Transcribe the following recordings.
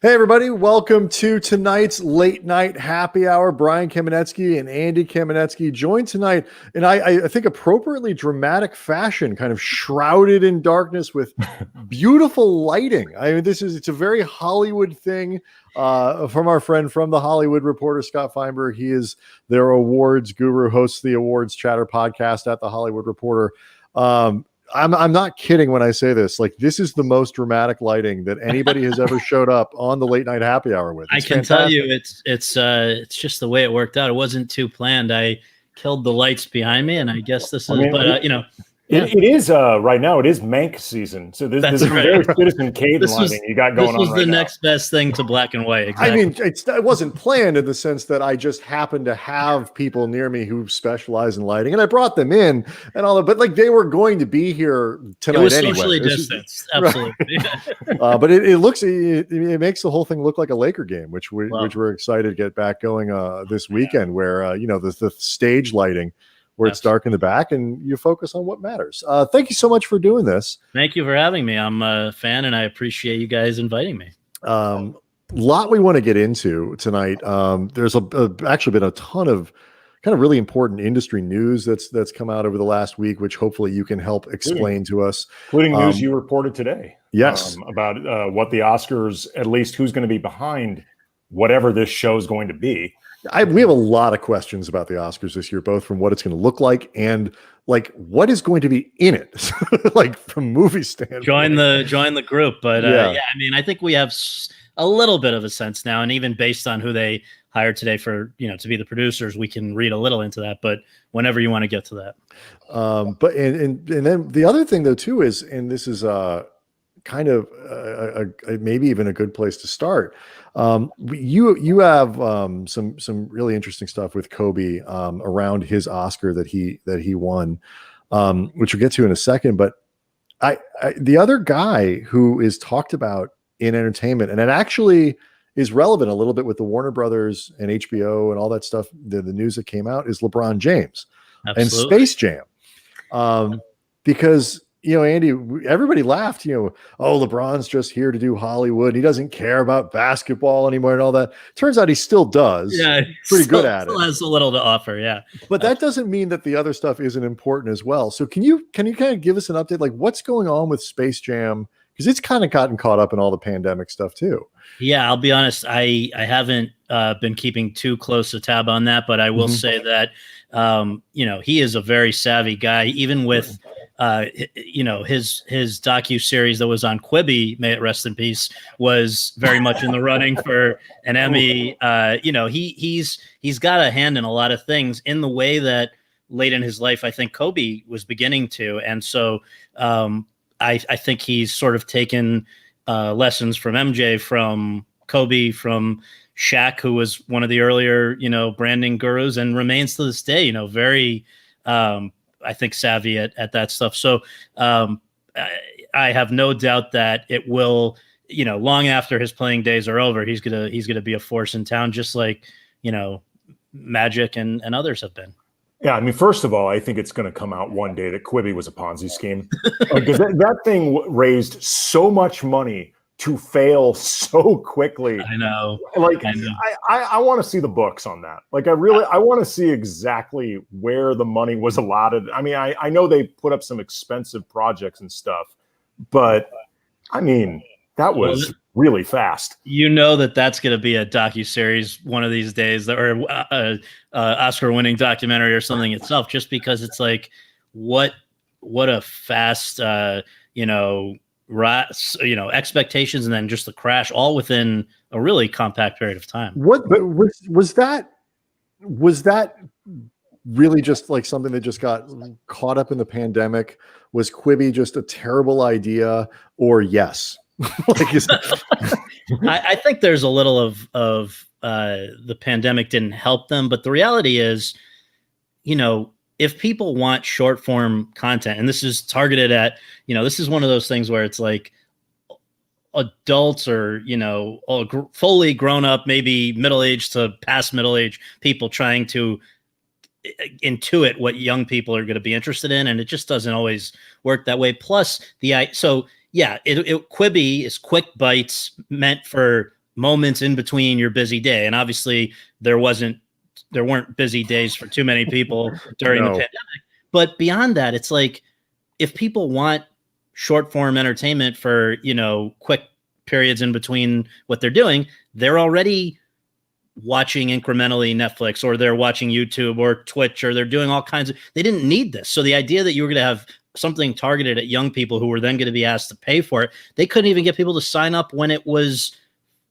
Hey, everybody. Welcome to tonight's late night happy hour. Brian Kamenetzky and Andy Kamenetzky joined tonight in, I think, appropriately dramatic fashion, kind of shrouded in darkness with beautiful lighting. I mean, it's a very Hollywood thing from our friend from the Hollywood Reporter, Scott Feinberg. He is their awards guru, hosts the Awards Chatter podcast at the Hollywood Reporter. I'm not kidding when I say this. Like, this is the most dramatic lighting that anybody has ever showed up on the late night happy hour with. I can tell you, it's just the way it worked out. It wasn't too planned. I killed the lights behind me, and I guess this is. It is right now. It is Mank season, so this is right. very Citizen Kane lighting you got going on. This was right the now. next best thing to black and white. Exactly. I mean, it wasn't planned in the sense that I just happened to have people near me who specialize in lighting, and I brought them in and all that. But like, they were going to be here tonight. It was anyway. socially distanced, absolutely. Right. But it makes the whole thing look like a Laker game, which we're excited to get back going this weekend, where the stage lighting, where it's dark in the back and you focus on what matters. Thank you so much for doing this. Thank you for having me. I'm a fan and I appreciate you guys inviting me. Lot we want to get into tonight. There's actually been a ton of kind of really important industry news that's come out over the last week, which hopefully you can help explain to us. Including news you reported today. Yes. About what the Oscars, at least who's going to be behind whatever this show is going to be. We have a lot of questions about the Oscars this year, both from what it's going to look like and like what is going to be in it, like from movie standpoint. Join the group, but I mean, I think we have a little bit of a sense now, and even based on who they hired today for to be the producers, we can read a little into that. But whenever you want to get to that, but then the other thing though too is, and this is kind of maybe even a good place to start. You have some really interesting stuff with Kobe around his Oscar that he won, which we'll get to in a second. But the other guy who is talked about in entertainment, and it actually is relevant a little bit with the Warner Brothers and HBO and all that stuff, the news that came out, is LeBron James. Absolutely. And Space Jam, because Andy, everybody laughed, oh, LeBron's just here to do Hollywood. He doesn't care about basketball anymore and all that. Turns out he still does. Yeah. Pretty good at it. Still has a little to offer. Yeah. But that doesn't mean that the other stuff isn't important as well. So can you kind of give us an update? Like, what's going on with Space Jam? Because it's kind of gotten caught up in all the pandemic stuff too. Yeah, I'll be honest. I haven't been keeping too close a tab on that, but I will say that, he is a very savvy guy, even with, his docu-series that was on Quibi, may it rest in peace, was very much in the running for an Emmy. He's got a hand in a lot of things in the way that late in his life, I think Kobe was beginning to. And so I think he's sort of taken lessons from MJ, from Kobe, from Shaq, who was one of the earlier, branding gurus, and remains to this day, very, I think, savvy at that stuff. So I have no doubt that it will, long after his playing days are over, he's gonna be a force in town, just like, Magic and others have been. Yeah, I mean, first of all, I think it's going to come out one day that Quibi was a Ponzi scheme, because that thing raised so much money to fail so quickly. I know. Like, I want to see the books on that. Like, I want to see exactly where the money was allotted. I mean, I know they put up some expensive projects and stuff, but I mean, that was really fast. That's going to be a docuseries one of these days, or Oscar-winning documentary or something itself, just because it's like, what a fast, expectations, and then just the crash, all within a really compact period of time. What was that really just like something that just got caught up in the pandemic? Was Quibi just a terrible idea, or yes? I think there's a little of the pandemic didn't help them, but the reality is, if people want short form content, and this is targeted at, this is one of those things where it's like adults or, fully grown up, maybe middle-aged to past middle-aged people trying to intuit what young people are going to be interested in. And it just doesn't always work that way. Plus Quibi is quick bites meant for moments in between your busy day. And obviously there weren't busy days for too many people during the pandemic. But beyond that, it's like, if people want short form entertainment for, quick periods in between what they're doing, they're already watching incrementally Netflix, or they're watching YouTube or Twitch, or they're doing all kinds of, they didn't need this. So the idea that you were going to have something targeted at young people who were then going to be asked to pay for it, they couldn't even get people to sign up when it was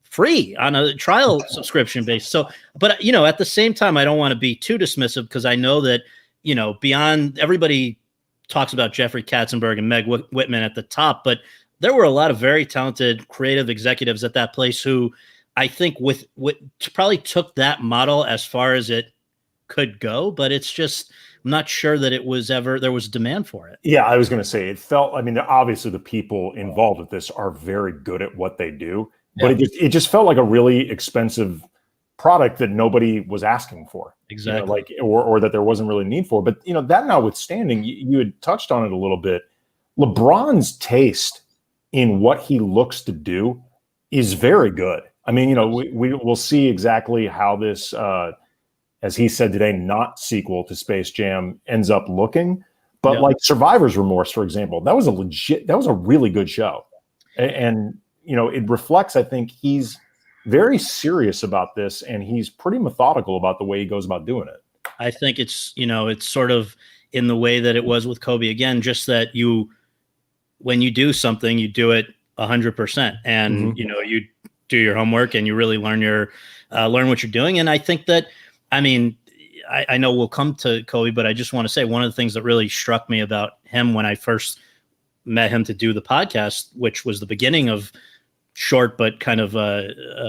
free on a trial subscription base. So, but at the same time, I don't want to be too dismissive, because I know that, beyond, everybody talks about Jeffrey Katzenberg and Meg Whitman at the top, but there were a lot of very talented creative executives at that place who I think with probably took that model as far as it could go, but it's just, I'm not sure that there was demand for it. Yeah, I was going to say, it felt, obviously the people involved with this are very good at what they do, but it just felt like a really expensive product that nobody was asking for. Exactly. Or that there wasn't really need for. But, that notwithstanding, you had touched on it a little bit. LeBron's taste in what he looks to do is very good. We'll see exactly how this, as he said today, not sequel to Space Jam ends up looking. But like Survivor's Remorse, for example, that was a really good show. And it reflects, I think, he's very serious about this, and he's pretty methodical about the way he goes about doing it. I think it's sort of in the way that it was with Kobe again, just that when you do something, you do it 100%, and you do your homework and you really learn what you're doing. And I think that, I know we'll come to Kobe, but I just want to say, one of the things that really struck me about him when I first met him to do the podcast, which was the beginning of short but kind of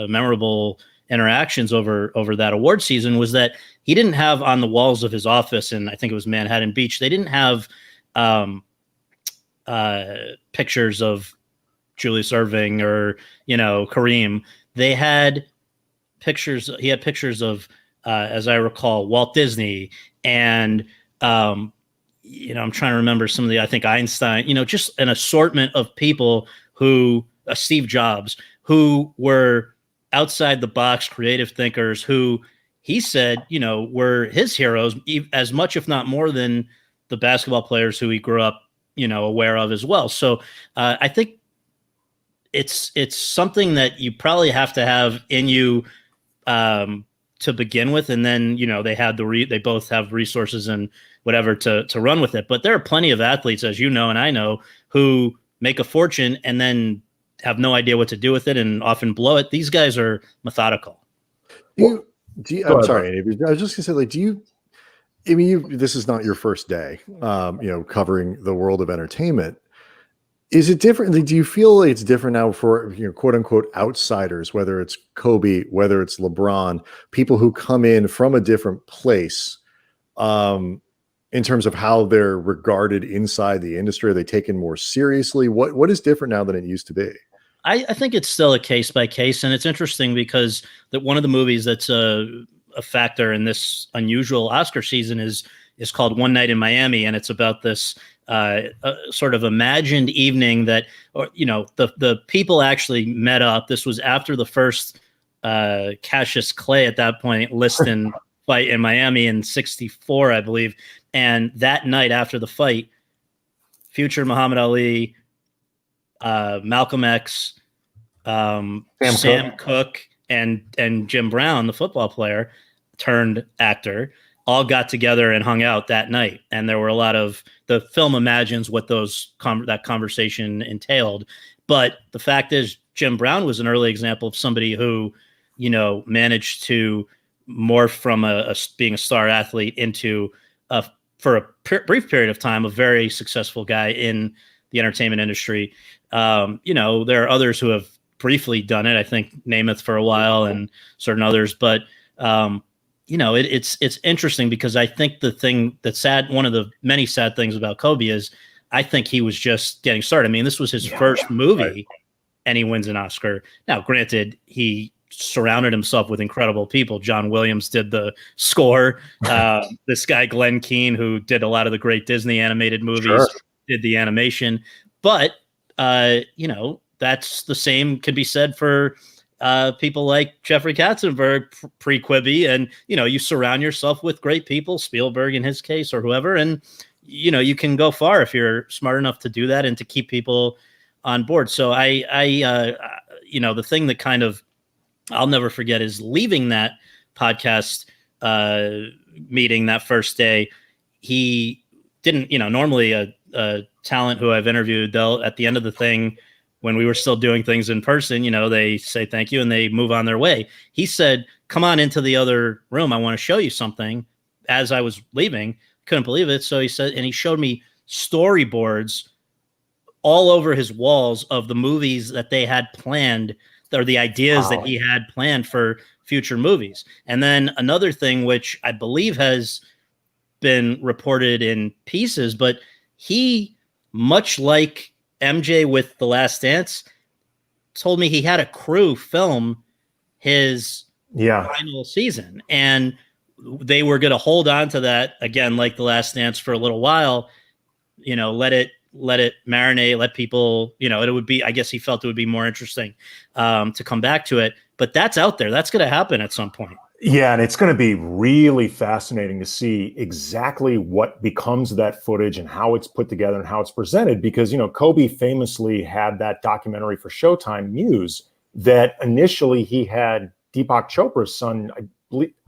memorable interactions over that award season, was that he didn't have on the walls of his office, and I think it was Manhattan Beach, they didn't have pictures of Julius Erving or Kareem. They had pictures. He had pictures of, as I recall, Walt Disney, and I'm trying to remember some of the, I think Einstein. Just an assortment of people who, Steve Jobs, who were outside the box creative thinkers, who he said, were his heroes as much, if not more, than the basketball players who he grew up, aware of as well. So I think it's something that you probably have to have in you to begin with, and then they both have resources and whatever to run with it. But there are plenty of athletes, as and I know, who make a fortune and then have no idea what to do with it and often blow it. These guys are methodical. I'm sorry, I was just gonna say, this is not your first day, covering the world of entertainment. Is it different? Do you feel like it's different now for, quote unquote outsiders, whether it's Kobe, whether it's LeBron, people who come in from a different place, in terms of how they're regarded inside the industry? Are they taken more seriously? What is different now than it used to be? I think it's still a case by case, and it's interesting because one of the movies that's a factor in this unusual Oscar season is called One Night in Miami, and it's about this sort of imagined evening that, the people actually met up. This was after the first Cassius Clay, at that point, Liston fight in Miami in '64, I believe. And that night after the fight, future Muhammad Ali, Malcolm X, Sam Cooke, and Jim Brown, the football player turned actor, all got together and hung out that night. And there were a lot of, the film imagines what that conversation entailed. But the fact is, Jim Brown was an early example of somebody who, managed to morph from being a star athlete into for a brief period of time, a very successful guy in the entertainment industry. There are others who have briefly done it. I think Namath for a while and certain others, but it's interesting because I think the thing that's sad, one of the many sad things about Kobe is I think he was just getting started. This was his first movie, and he wins an Oscar. Now, granted, he surrounded himself with incredible people. John Williams did the score. This guy, Glenn Keane, who did a lot of the great Disney animated movies, did the animation. But, that's the same could be said for people like Jeffrey Katzenberg pre-Quibi, and you surround yourself with great people, Spielberg in his case, or whoever, and you can go far if you're smart enough to do that and to keep people on board. So the thing that kind of I'll never forget is leaving that podcast meeting that first day. He didn't, normally a talent who I've interviewed, they'll at the end of the thing, when we were still doing things in person, they say thank you and they move on their way. He said, "Come on into the other room. I want to show you something." As I was leaving, couldn't believe it. So he said, and he showed me storyboards all over his walls of the movies that they had planned, or the ideas that he had planned for future movies. And then another thing, which I believe has been reported in pieces, but he, much like MJ with The Last Dance, told me he had a crew film his final season, and they were going to hold on to that again, like The Last Dance, for a little while, let it marinate, let people, it would be, I guess he felt it would be more interesting to come back to it, but that's out there. That's going to happen at some point. Yeah, and it's going to be really fascinating to see exactly what becomes of that footage and how it's put together and how it's presented. Because, Kobe famously had that documentary for Showtime Muse that initially he had Deepak Chopra's son,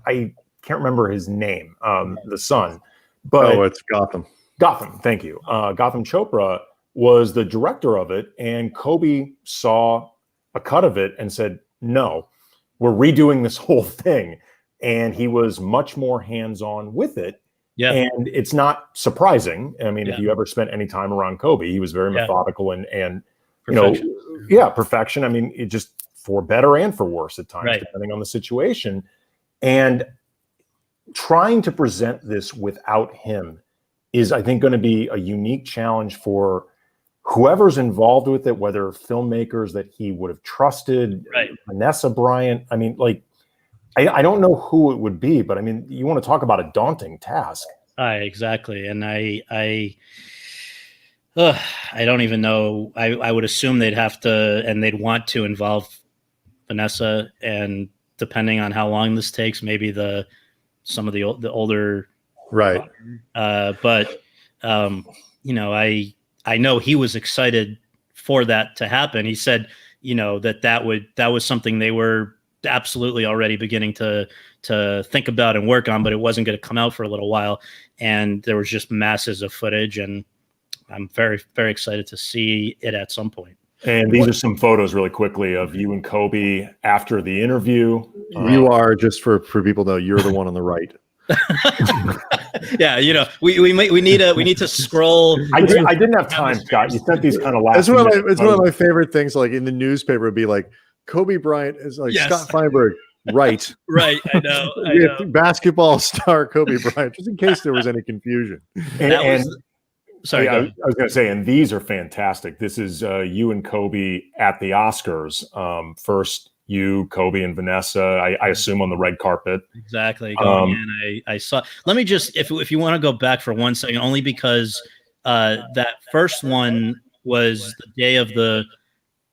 I can't remember his name, the son. But it's Gotham. Gotham, thank you. Gotham Chopra was the director of it, and Kobe saw a cut of it and said, "No, we're redoing this whole thing." And he was much more hands-on with it. Yeah. And it's not surprising. I mean, if you ever spent any time around Kobe, he was very methodical and perfection. Perfection. I mean, it just, for better and for worse at times, depending on the situation. And trying to present this without him is, I think, going to be a unique challenge for whoever's involved with it, whether filmmakers that he would have trusted, Vanessa Bryant. I mean, I don't know who it would be, but I mean, you want to talk about a daunting task. Exactly. And I don't even know. I would assume they'd have to, and they'd want to involve Vanessa, and depending on how long this takes, maybe some of the older. Right. But I know he was excited for that to happen. He said, that was something they were absolutely already beginning to think about and work on, but it wasn't going to come out for a little while. And there was just masses of footage, and I'm very, very excited to see it at some point. And these are some photos really quickly of you and Kobe after the interview. You are, just for people to know, you're the one on the right. Yeah, we need to scroll. I didn't have time, Scott. You sent these kind of last. It's one of my favorite things. Like in the newspaper, would be like Kobe Bryant is like Scott Feinberg, right? Right, I know. Basketball star Kobe Bryant, just in case there was any confusion. Sorry, I was going to say, and these are fantastic. This is you and Kobe at the Oscars. First, you, Kobe, and Vanessa, I assume on the red carpet. Exactly. I saw. Let me just, if you want to go back for 1 second, only because that first one was the day of the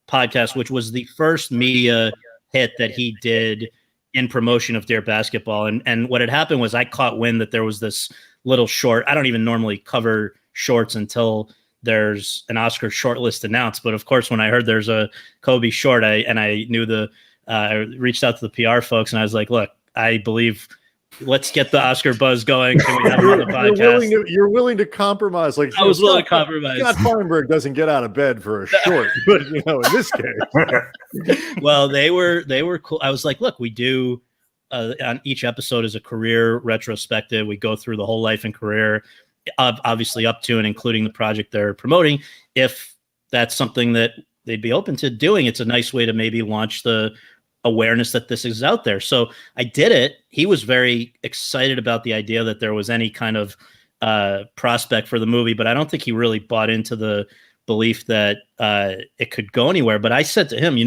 podcast, which was the first media hit that he did in promotion of Dear Basketball. And what had happened was I caught wind that there was this little short. I don't even normally cover shorts until there's an Oscar shortlist announced. But of course, when I heard there's a Kobe short, I knew I reached out to the PR folks and I was like, look, I believe, let's get the Oscar buzz going. Can we have him on the podcast? You're willing to compromise. Like I was willing to compromise. Scott Feinberg doesn't get out of bed for a short, but in this case. Well, they were cool. I was like, look, we do on each episode is a career retrospective. We go through the whole life and career, obviously up to and including the project they're promoting. If that's something that they'd be open to doing, it's a nice way to maybe launch the awareness that this is out there. So I did it. He was very excited about the idea that there was any kind of prospect for the movie, but I don't think he really bought into the belief that it could go anywhere. But I said to him,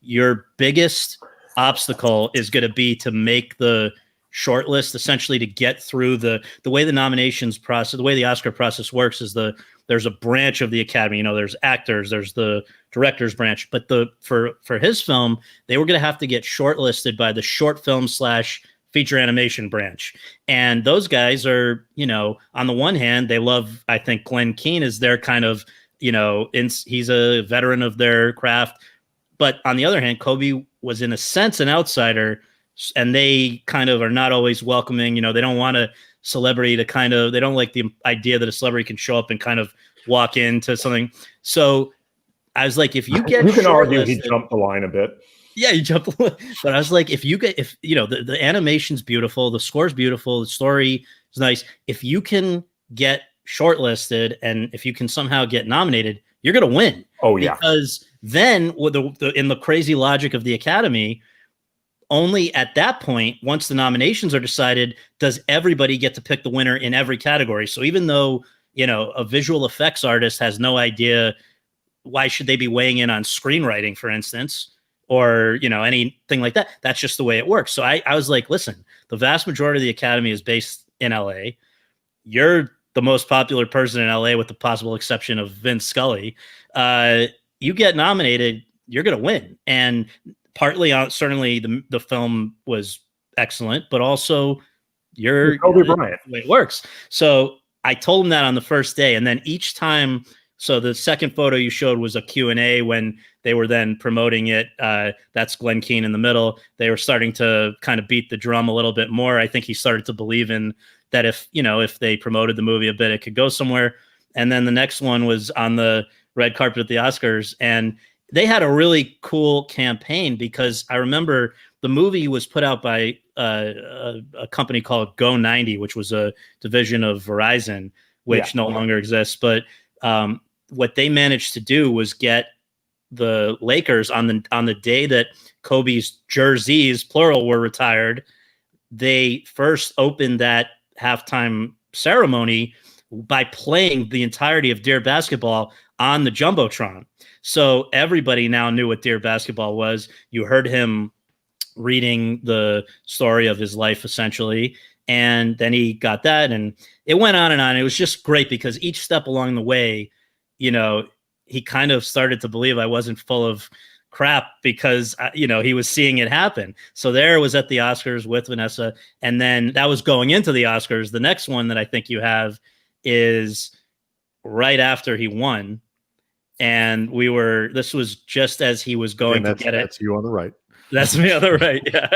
your biggest obstacle is going to be to make the shortlist essentially to get through the way the nominations process, the way the Oscar process works is there's a branch of the Academy. There's actors, there's the director's branch, but for his film, they were going to have to get shortlisted by the short film / feature animation branch. And those guys are, on the one hand, they love, I think Glenn Keane is their kind of, he's a veteran of their craft. But on the other hand, Kobe was in a sense an outsider, and they kind of are not always welcoming. They don't want a celebrity to they don't like the idea that a celebrity can show up and kind of walk into something. So I was like, if you get, you can argue he jumped the line a bit. Yeah, you jumped. But I was like, if the animation's beautiful, the score's beautiful, the story is nice. If you can get shortlisted and if you can somehow get nominated, you're going to win. Oh yeah. Because then with in the crazy logic of the Academy, only at that point, once the nominations are decided, does everybody get to pick the winner in every category. So even though, a visual effects artist has no idea, why should they be weighing in on screenwriting, for instance, or, anything like that? That's just the way it works. So I was like, listen, the vast majority of the Academy is based in LA. You're the most popular person in LA with the possible exception of Vince Scully. You get nominated, you're going to win. And partly certainly the film was excellent, but also you're Kobe Bryant. The way it works. So I told him that on the first day. And then each time, so the second photo you showed was a Q&A when they were then promoting it. That's Glenn Keane in the middle. They were starting to kind of beat the drum a little bit more. I think he started to believe in that if they promoted the movie a bit, it could go somewhere. And then the next one was on the red carpet at the Oscars. And they had a really cool campaign because I remember the movie was put out by a company called Go90, which was a division of Verizon, which no longer exists. But what they managed to do was get the Lakers on the day that Kobe's jerseys, plural, were retired. They first opened that halftime ceremony by playing the entirety of Dear Basketball on the Jumbotron. So everybody now knew what Dear Basketball was. You heard him reading the story of his life, essentially. And then he got that, and it went on and on. It was just great because each step along the way, he kind of started to believe I wasn't full of crap because, he was seeing it happen. So there was at the Oscars with Vanessa. And then that was going into the Oscars. The next one that I think you have is right after he won. And this was just as he was going to get it. That's you on the right. That's me on the right. Yeah.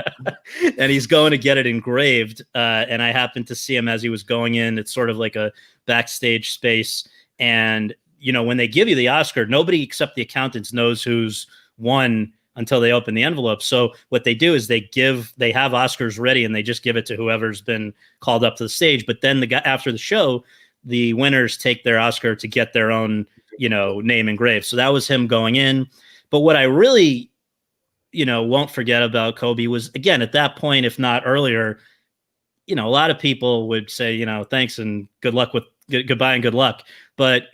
And he's going to get it engraved. And I happened to see him as he was going in. It's sort of like a backstage space. And, when they give you the Oscar, nobody except the accountants knows who's won until they open the envelope. So what they do is they have Oscars ready and they just give it to whoever's been called up to the stage. But then after the show, the winners take their Oscar to get their own, name engraved. So that was him going in. But what I really, won't forget about Kobe was, again, at that point, if not earlier, a lot of people would say, thanks and good luck goodbye and good luck. But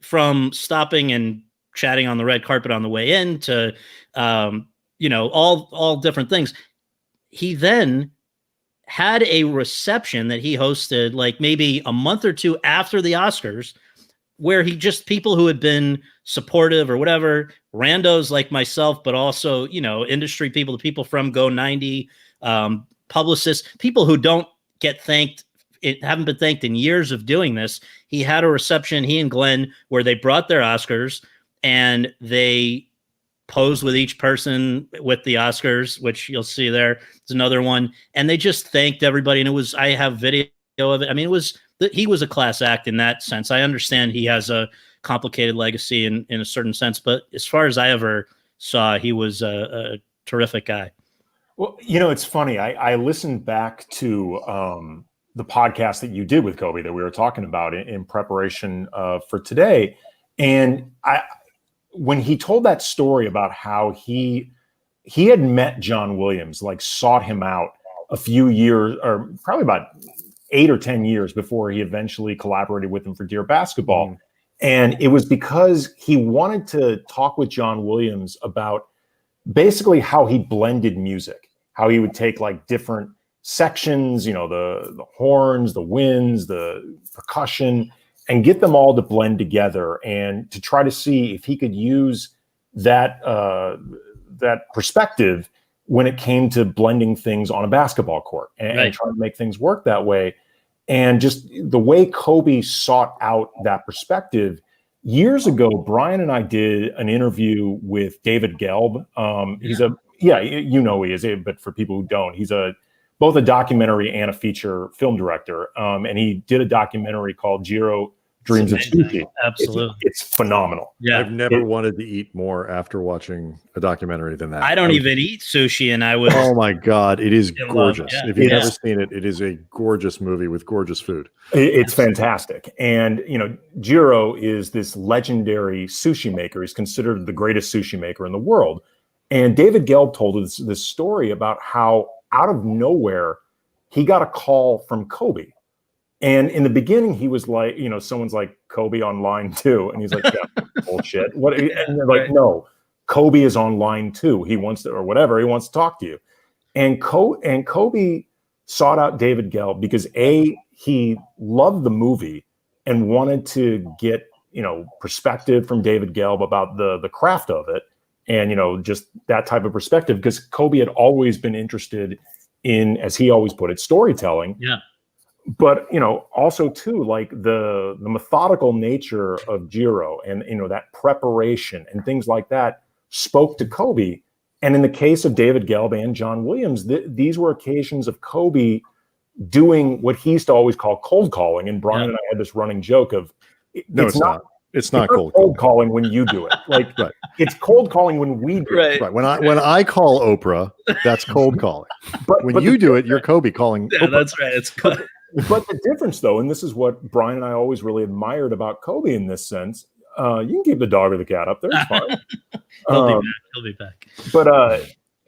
from stopping and chatting on the red carpet on the way in to, all different things, he then had a reception that he hosted like maybe a month or two after the Oscars, where people who had been supportive or whatever, randos like myself, but also, industry people, the people from Go90, publicists, people who don't get thanked, haven't been thanked in years of doing this. He had a reception, he and Glenn, where they brought their Oscars and they posed with each person with the Oscars, which you'll see there. It's another one. And they just thanked everybody. And I have video of it. I mean, he was a class act in that sense. I understand he has a complicated legacy in a certain sense, but as far as I ever saw, he was a terrific guy. Well, it's funny. I listened back to the podcast that you did with Kobe that we were talking about in preparation for today. And when he told that story about how he had met John Williams, like sought him out a few years, or probably about 8 or 10 years before he eventually collaborated with him for Dear Basketball. Mm. And it was because he wanted to talk with John Williams about basically how he blended music, how he would take like different sections, the horns, the winds, the percussion, and get them all to blend together, and to try to see if he could use that perspective when it came to blending things on a basketball court, and trying to make things work that way. And just the way Kobe sought out that perspective. Years ago, Brian and I did an interview with David Gelb. He's he is, but for people who don't, he's both a documentary and a feature film director. And he did a documentary called Jiro Dreams of Sushi. Absolutely. It's phenomenal. Yeah. I've never wanted to eat more after watching a documentary than that. I don't even eat sushi, and I was. Oh my God. It is gorgeous. Yeah. If you've never seen it, it is a gorgeous movie with gorgeous food. It's fantastic. And, Jiro is this legendary sushi maker. He's considered the greatest sushi maker in the world. And David Gelb told us this story about how out of nowhere, he got a call from Kobe. And in the beginning, he was like, someone's like, Kobe on line 2. And he's like, yeah, bullshit. What? And they're like, no, Kobe is on line 2. He wants to, or whatever, he wants to talk to you. And Kobe sought out David Gelb because he loved the movie and wanted to get, perspective from David Gelb about the craft of it. And, just that type of perspective, because Kobe had always been interested in, as he always put it, storytelling. Yeah. But, also too, like the methodical nature of Jiro and, that preparation and things like that spoke to Kobe. And in the case of David Gelb and John Williams, these were occasions of Kobe doing what he used to always call cold calling. And Brian and I had this running joke of, it's not. It's not cold calling when you do it. Like, it's cold calling when we do it. Right. When I call Oprah, that's cold calling. But when you do it, you're Kobe calling Oprah. That's right. It's But the difference, though, and this is what Brian and I always really admired about Kobe in this sense, you can keep the dog or the cat up there. It's fine. He'll be back. But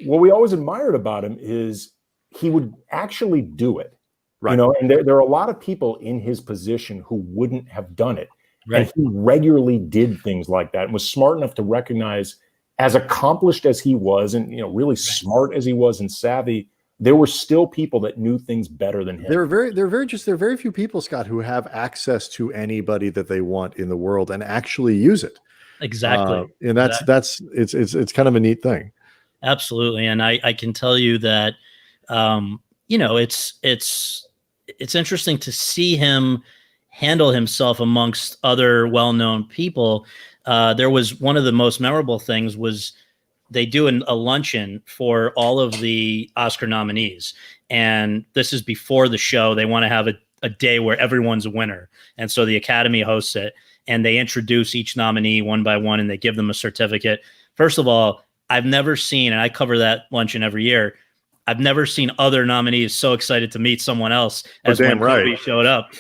what we always admired about him is he would actually do it. Right. And there are a lot of people in his position who wouldn't have done it. Right. And he regularly did things like that and was smart enough to recognize, as accomplished as he was and, really smart as he was and savvy, there were still people that knew things better than him. There are very few people, Scott, who have access to anybody that they want in the world and actually use it. Exactly. And that's it's kind of a neat thing. Absolutely. And I can tell you that, it's interesting to see him handle himself amongst other well-known people. There was one of the most memorable things was they do a luncheon for all of the Oscar nominees. And this is before the show. They want to have a day where everyone's a winner. And so the Academy hosts it and they introduce each nominee one by one and they give them a certificate. First of all, I've never seen, and I cover that luncheon every year, I've never seen other nominees so excited to meet someone else as when Kobe showed up,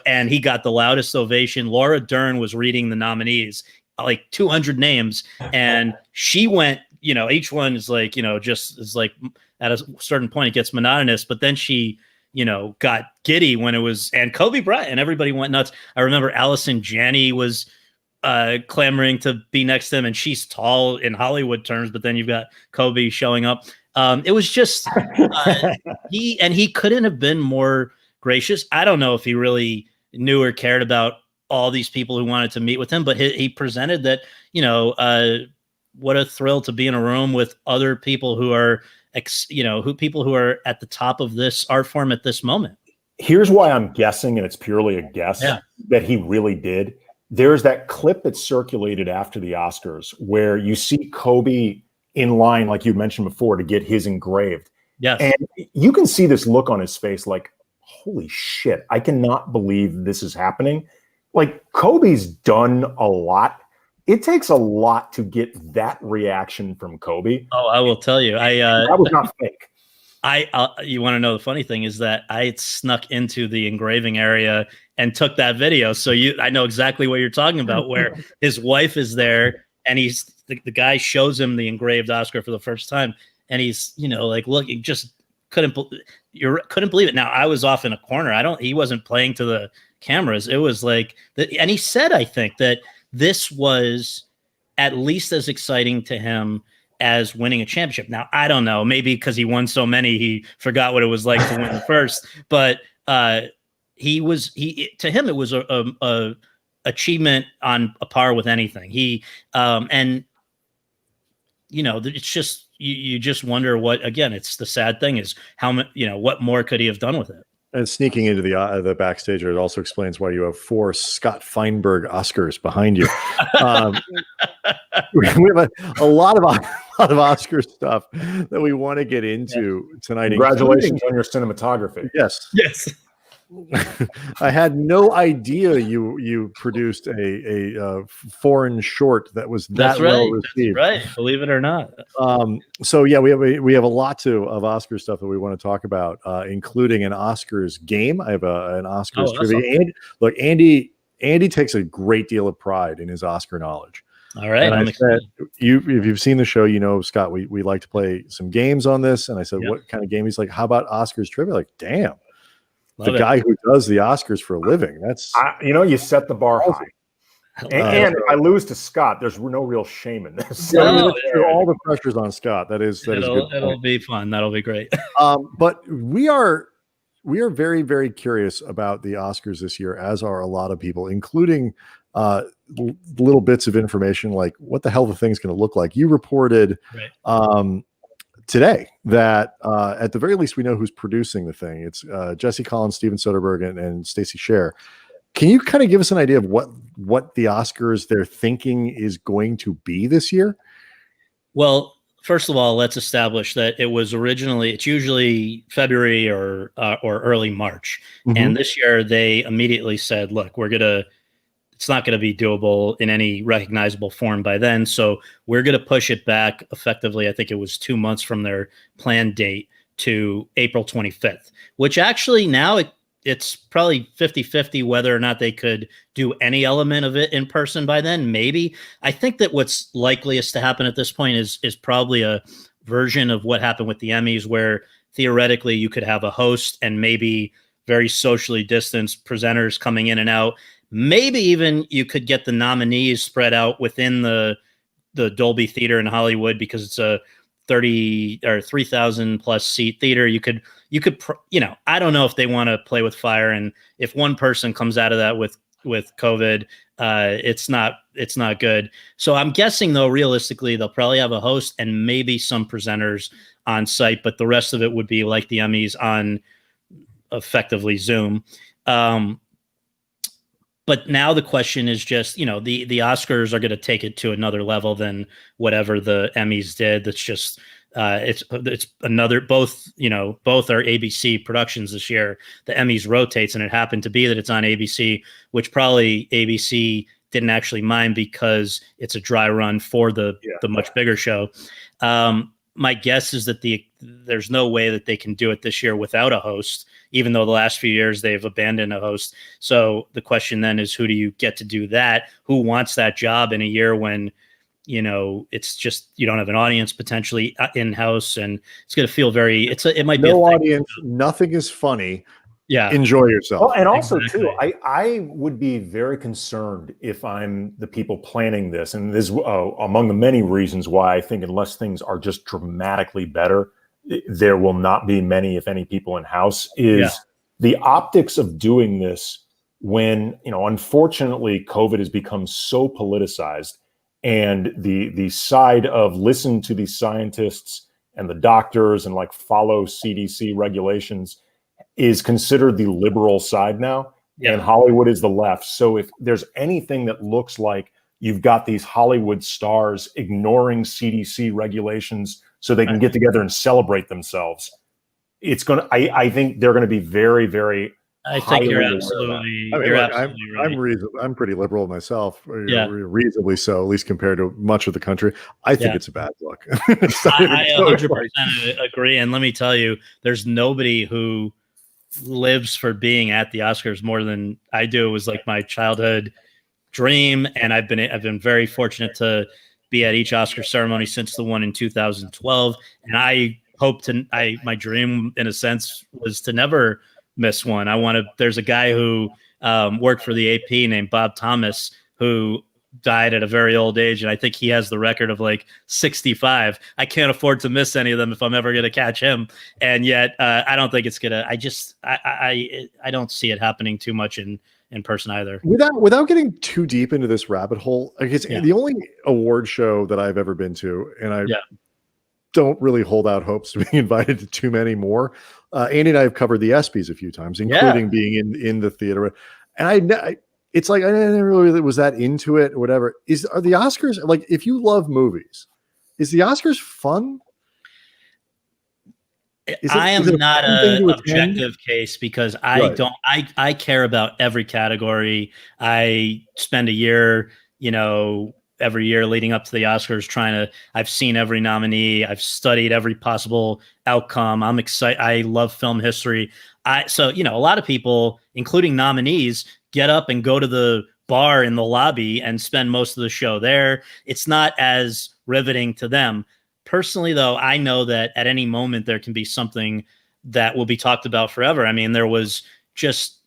and he got the loudest ovation. Laura Dern was reading the nominees, like 200 names, and she went, each one is like, just is like at a certain point it gets monotonous, but then she, got giddy when it was, and Kobe Bryant, and everybody went nuts. I remember Allison Janney was clamoring to be next to him, and she's tall in Hollywood terms, but then you've got Kobe showing up. It was just he couldn't have been more gracious. I don't know if he really knew or cared about all these people who wanted to meet with him, but he presented that, what a thrill to be in a room with other people who are, people who are at the top of this art form at this moment. Here's why I'm guessing, and it's purely a guess, that he really did. There's that clip that circulated after the Oscars where you see Kobe in line, like you mentioned before, to get his engraved. Yes. And you can see this look on his face like, holy shit, I cannot believe this is happening. Like, Kobe's done a lot. It takes a lot to get that reaction from Kobe. Oh, I will tell you. That was not fake. You want to know the funny thing is that I snuck into the engraving area and took that video. So I know exactly what you're talking about, where his wife is there and the guy shows him the engraved Oscar for the first time. And he's, like, look, he just couldn't believe it. Now, I was off in a corner. He wasn't playing to the cameras. It was like and he said, I think, that this was at least as exciting to him as winning a championship. Now, I don't know, maybe because he won so many, he forgot what it was like to win the first, but to him, it was a achievement on a par with anything. And it's just, you just wonder what, again, it's the sad thing is how much, what more could he have done with it? And sneaking into the backstage, it also explains why you have 4 Scott Feinberg Oscars behind you. We have a lot of Oscar stuff that we want to get into tonight. Congratulations on your cinematography. Yes. I had no idea you produced a foreign short that was well received. That's right, believe it or not. So yeah, we have a lot of Oscar stuff that we want to talk about, including an Oscars game. I have an Oscars trivia. Awesome. And look, Andy takes a great deal of pride in his Oscar knowledge. All right, and if you've seen the show, Scott, we like to play some games on this. And I said, what kind of game? He's like, how about Oscars trivia? Like, damn. The guy who does the Oscars for a living. That's you set the bar high. And if I lose to Scott, there's no real shame in this. All the pressure's on Scott. It'll be fun. That'll be great. But we are very, very curious about the Oscars this year, as are a lot of people, including little bits of information like what the hell the thing's going to look like. You reported today that at the very least we know who's producing the thing. It's Jesse Collins, Steven Soderbergh, and Stacey Sher. Can you kind of give us an idea of what the Oscars they're thinking is going to be this year? Well, first of all, let's establish that it's usually February or early March. Mm-hmm. And this year they immediately said, look, it's not going to be doable in any recognizable form by then. So we're going to push it back effectively. I think it was 2 months from their planned date to April 25th, which actually now it's probably 50-50 whether or not they could do any element of it in person by then. Maybe. I think that what's likeliest to happen at this point is probably a version of what happened with the Emmys, where theoretically you could have a host and maybe very socially distanced presenters coming in and out. Maybe even you could get the nominees spread out within the Dolby Theater in Hollywood, because it's a 30 or 3,000 plus seat theater. You could, I don't know if they want to play with fire, and if one person comes out of that with COVID, it's not good. So I'm guessing though, realistically, they'll probably have a host and maybe some presenters on site, but the rest of it would be like the Emmys on effectively Zoom. But now the question is just, the Oscars are going to take it to another level than whatever the Emmys did. That's just, it's another, both are ABC productions this year. The Emmys rotates, and it happened to be that it's on ABC, which probably ABC didn't actually mind because it's a dry run for the much bigger show. My guess is that there's no way that they can do it this year without a host, even though the last few years they've abandoned a host. So the question then is, who do you get to do that? Who wants that job in a year when, it's just, you don't have an audience potentially in-house, and it's going to feel it might be no audience. Nothing is funny. Yeah. Enjoy yourself. Well, and also too, I would be very concerned if I'm the people planning this. And this among the many reasons why I think unless things are just dramatically better, there will not be many, if any, people in house, is the optics of doing this when, unfortunately, COVID has become so politicized, and the side of listen to these scientists and the doctors and follow CDC regulations is considered the liberal side now, and Hollywood is the left. So if there's anything that looks like you've got these Hollywood stars ignoring CDC regulations so they can get together and celebrate themselves, I think they're going to be very, very. I think you're absolutely. I'm pretty liberal myself. Reasonably so, at least compared to much of the country. I think it's a bad look. I 100% agree, and let me tell you, there's nobody who lives for being at the Oscars more than I do. It was like my childhood dream, and I've been very fortunate to be at each Oscar ceremony since the one in 2012. And I hope my dream in a sense was to never miss one. There's a guy who worked for the AP named Bob Thomas, who died at a very old age, and I think he has the record of like 65. I can't afford to miss any of them if I'm ever going to catch him. And yet, I don't think it's gonna. I don't see it happening too much in person either. Without getting too deep into this rabbit hole, like it's the only award show that I've ever been to, and I don't really hold out hopes to being invited to too many more. Andy and I have covered the ESPYs a few times, including being in the theater, and it's like I never really was that into it or whatever. Are the Oscars, like, if you love movies, is the Oscars fun? I am not an objective case because I care about every category. I spend a year, every year leading up to the Oscars I've seen every nominee. I've studied every possible outcome. I'm excited. I love film history. So a lot of people, including nominees, get up and go to the bar in the lobby and spend most of the show there. It's not as riveting to them. Personally, though, I know that at any moment there can be something that will be talked about forever. I mean, there was just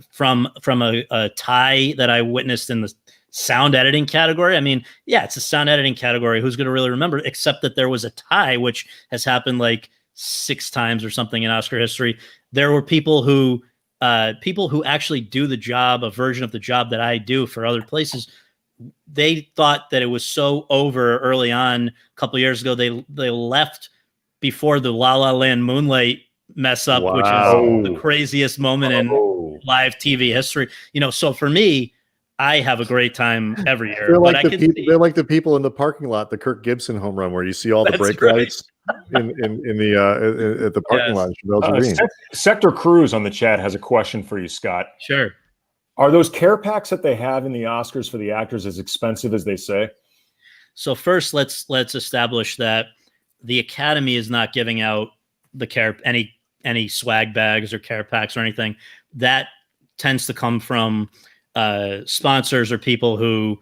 from a tie that I witnessed in the sound editing category. I mean, it's a sound editing category. Who's going to really remember? Except that there was a tie, which has happened like 6 times or something in Oscar history. There were people who actually do the job, a version of the job that I do for other places. They thought that it was so over early on. A couple of years ago, they left before the La La Land Moonlight mess up, which is the craziest moment in live TV history. So for me, I have a great time every year. They're like the people in the parking lot, the Kirk Gibson home run, where you see all the brake lights in the parking lot. Sector Cruz on the chat has a question for you, Scott. Sure. Are those care packs that they have in the Oscars for the actors as expensive as they say? So first, let's establish that the Academy is not giving out any swag bags or care packs or anything. That tends to come from sponsors or people who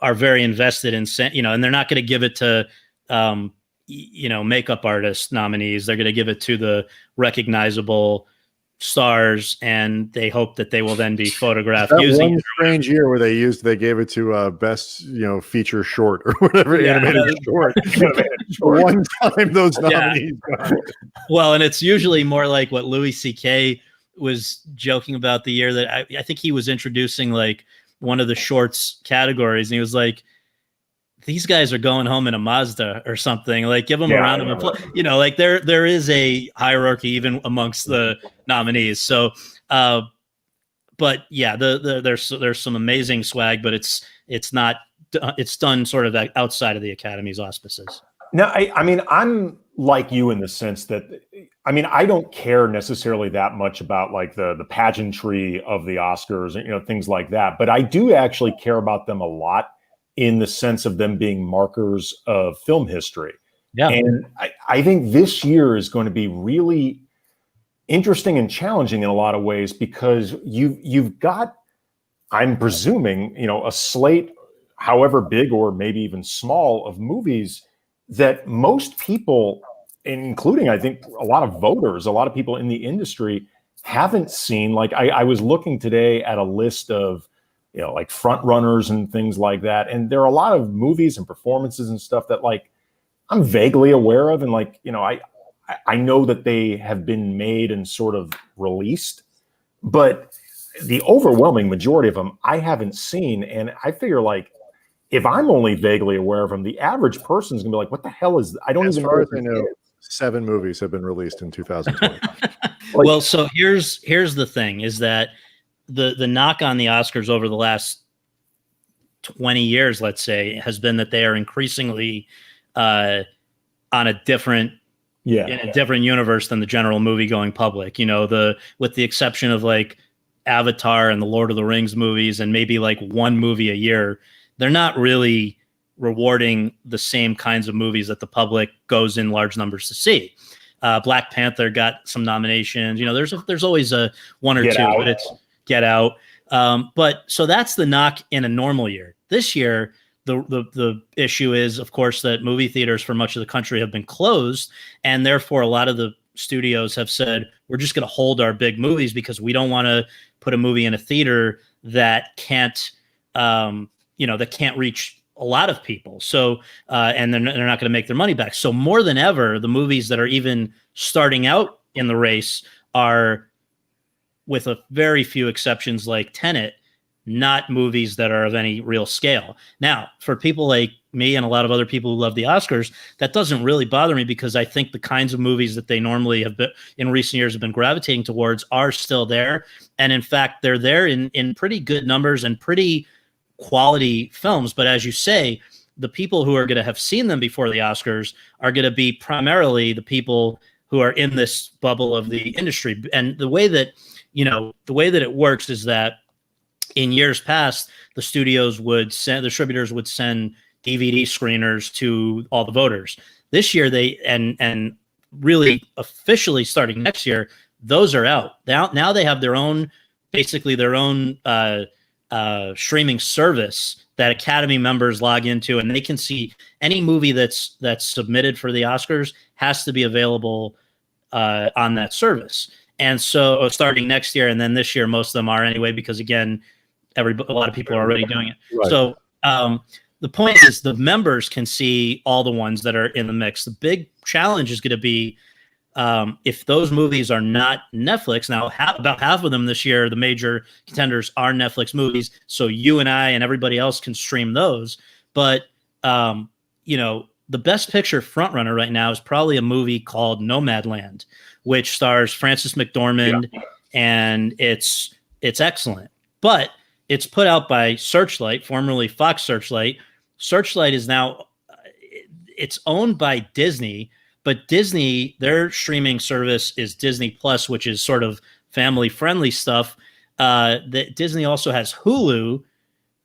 are very invested in, and they're not going to give it to, makeup artist nominees. They're going to give it to the recognizable stars, and they hope that they will then be photographed using one strange year where they gave it to best feature short or whatever, animated short. One time those nominees well, and it's usually more like what Louis C.K. was joking about the year that I think he was introducing like one of the shorts categories, and he was like, these guys are going home in a Mazda or something. Like, give them a round of applause. Like there is a hierarchy even amongst the nominees. So, but yeah, there's some amazing swag, but it's done sort of outside of the Academy's auspices. No, I mean, I'm like you in the sense that, I don't care necessarily that much about like the pageantry of the Oscars and, things like that. But I do actually care about them a lot in the sense of them being markers of film history. Yeah. And I think this year is going to be really interesting and challenging in a lot of ways because you've got, I'm presuming, a slate, however big or maybe even small, of movies that most people, including I think a lot of voters, a lot of people in the industry, haven't seen. Like I was looking today at a list of like front runners and things like that. And there are a lot of movies and performances and stuff that like I'm vaguely aware of. And like, I know that they have been made and sort of released, but the overwhelming majority of them I haven't seen. And I figure like, if I'm only vaguely aware of them, the average person is gonna be like, what the hell is, I don't even know. As far as I know, 7 movies have been released in 2020. Well, so here's the thing is that the knock on the Oscars over the last 20 years, let's say, has been that they are increasingly on a different in a different universe than the general movie going public. With the exception of like Avatar and the Lord of the Rings movies and maybe like one movie a year, they're not really rewarding the same kinds of movies that the public goes in large numbers to see. Black Panther got some nominations. There's always a one or two, but it's Get Out. But so that's the knock in a normal year. This year, the issue is, of course, that movie theaters for much of the country have been closed, and therefore a lot of the studios have said, we're just going to hold our big movies because we don't want to put a movie in a theater that can't that can't reach a lot of people. So, and they're not going to make their money back. So more than ever, the movies that are even starting out in the race are, with a very few exceptions like Tenet, not movies that are of any real scale. Now, for people like me and a lot of other people who love the Oscars, that doesn't really bother me, because I think the kinds of movies that they normally have been in recent years have been gravitating towards are still there. And in fact, they're there in pretty good numbers and pretty quality films. But as you say, the people who are going to have seen them before the Oscars are going to be primarily the people who are in this bubble of the industry. And the way that it works is that in years past, the distributors would send DVD screeners to all the voters. This year, and really officially starting next year, those are out. Now they have their own streaming service that Academy members log into, and they can see any movie that's submitted for the Oscars has to be available on that service. And so starting next year, and then this year, most of them are anyway, because again, a lot of people are already doing it. Right. So the point is, the members can see all the ones that are in the mix. The big challenge is going to be if those movies are not Netflix. Now, about half of them this year, the major contenders, are Netflix movies. So you and I and everybody else can stream those. But the Best Picture frontrunner right now is probably a movie called Nomadland, which stars Frances McDormand, and it's excellent. But it's put out by Searchlight, formerly Fox Searchlight. Searchlight is now it's owned by Disney, but Disney, their streaming service is Disney Plus, which is sort of family-friendly stuff. That Disney also has Hulu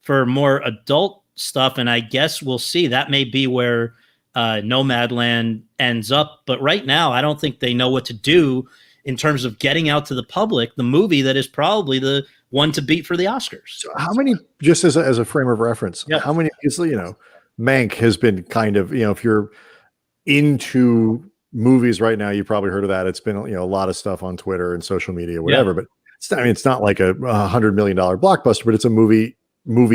for more adult stuff, and I guess we'll see. That may be where Nomadland ends up. But right now, I don't think they know what to do in terms of getting out to the public the movie that is probably the one to beat for the Oscars. So how many, just as a frame of reference, how many, Mank has been kind of, if you're into movies right now, you probably heard of that. It's been, a lot of stuff on Twitter and social media, whatever, but it's not like a $100 million blockbuster, but it's a movie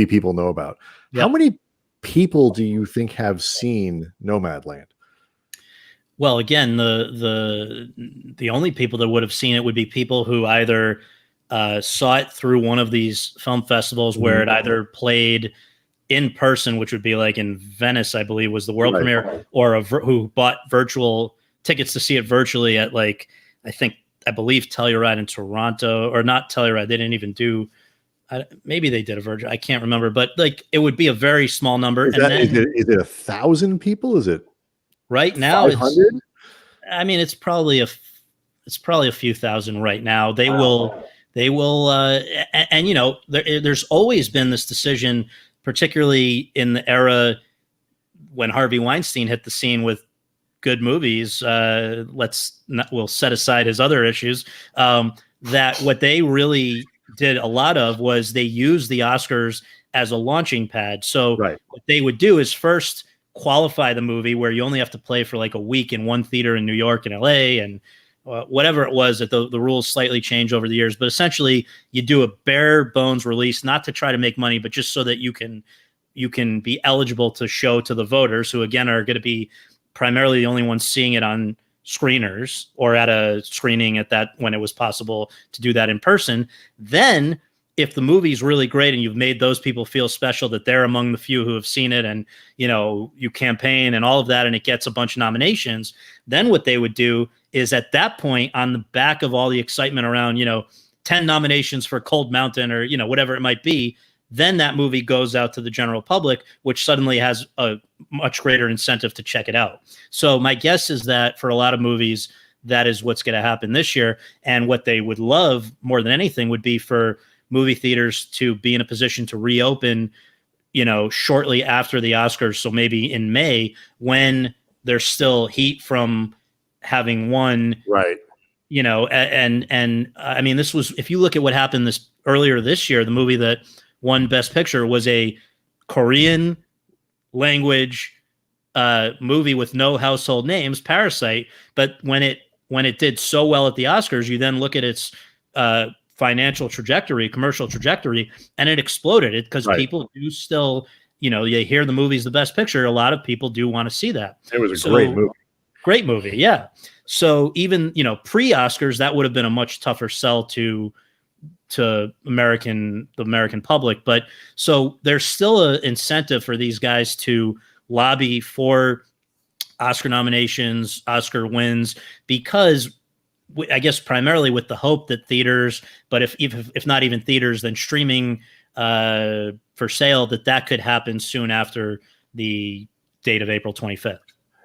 people know about. How many people do you think have seen Nomadland? Well, again, the only people that would have seen it would be people who either saw it through one of these film festivals where it either played in person, which would be like in Venice, I believe, was the world premiere, or who bought virtual tickets to see it virtually at I believe Telluride in Toronto, or not Telluride. They didn't even do. Maybe they did a virtual. I can't remember, but it would be a very small number. Is it 1,000 people? Is it right now? 500? It's probably a few thousand right now. They will. There's always been this decision, particularly in the era when Harvey Weinstein hit the scene with good movies. We'll set aside his other issues. That what they really did a lot of was they used the Oscars as a launching pad. So what they would do is first qualify the movie, where you only have to play for a week in one theater in New York and LA, and whatever it was, that the rules slightly change over the years, but essentially you do a bare bones release, not to try to make money, but just so that you can be eligible to show to the voters, who again are going to be primarily the only ones seeing it on screeners or at a screening when it was possible to do that in person. Then if the movie's really great and you've made those people feel special, that they're among the few who have seen it, and you campaign and all of that, and it gets a bunch of nominations, then what they would do is at that point, on the back of all the excitement around 10 nominations for Cold Mountain, or whatever it might be, then that movie goes out to the general public, which suddenly has a much greater incentive to check it out. So my guess is that for a lot of movies, that is what's going to happen this year. And what they would love more than anything would be for movie theaters to be in a position to reopen, shortly after the Oscars. So maybe in May, when there's still heat from having won, this was, if you look at what happened earlier this year, the movie that won Best Picture was a Korean language movie with no household names, Parasite. But when it did so well at the Oscars, you then look at its financial trajectory, commercial trajectory, and it exploded. It because people do still, you hear the movie's the best picture. A lot of people do want to see that. It was a great movie. Great movie, yeah. So even pre-Oscars, that would have been a much tougher sell to the American public. But so there's still an incentive for these guys to lobby for Oscar nominations, Oscar wins, because I guess primarily with the hope that theaters, but if not even theaters, then streaming for sale, that could happen soon after the date of April 25th.